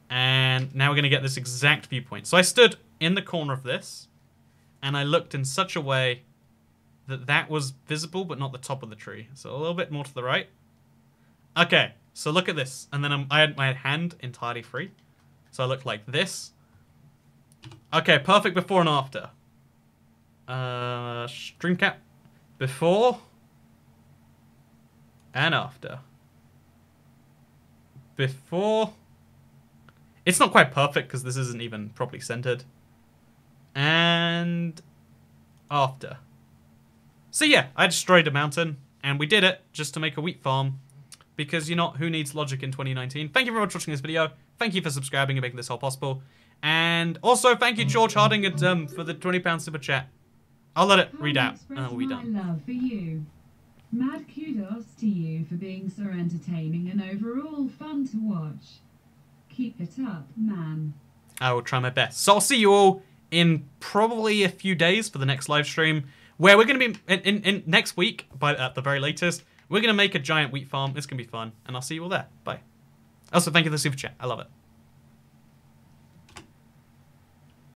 A: And now we're going to get this exact viewpoint. So I stood in the corner of this, and I looked in such a way that that was visible, but not the top of the tree. So a little bit more to the right. Okay, so look at this. And then I had my hand entirely free. So I looked like this. Okay, perfect before and after. Stream cap. Before. And after. Before. It's not quite perfect because this isn't even properly centered. And after. So yeah, I destroyed a mountain, and we did it just to make a wheat farm. Because, you know, who needs logic in 2019? Thank you very much for watching this video. Thank you for subscribing and making this all possible. And also, thank you, George Harding, for the £20 super chat. I'll let it read out, and then we'll be done.
C: My love for you. Mad kudos to you for being so entertaining and overall fun to watch. Keep it up, man.
A: I will try my best. So I'll see you all in probably a few days for the next live stream, where we're going to be in next week, at the very latest. We're going to make a giant wheat farm. It's going to be fun, and I'll see you all there. Bye. Also, thank you for the super chat. I love it.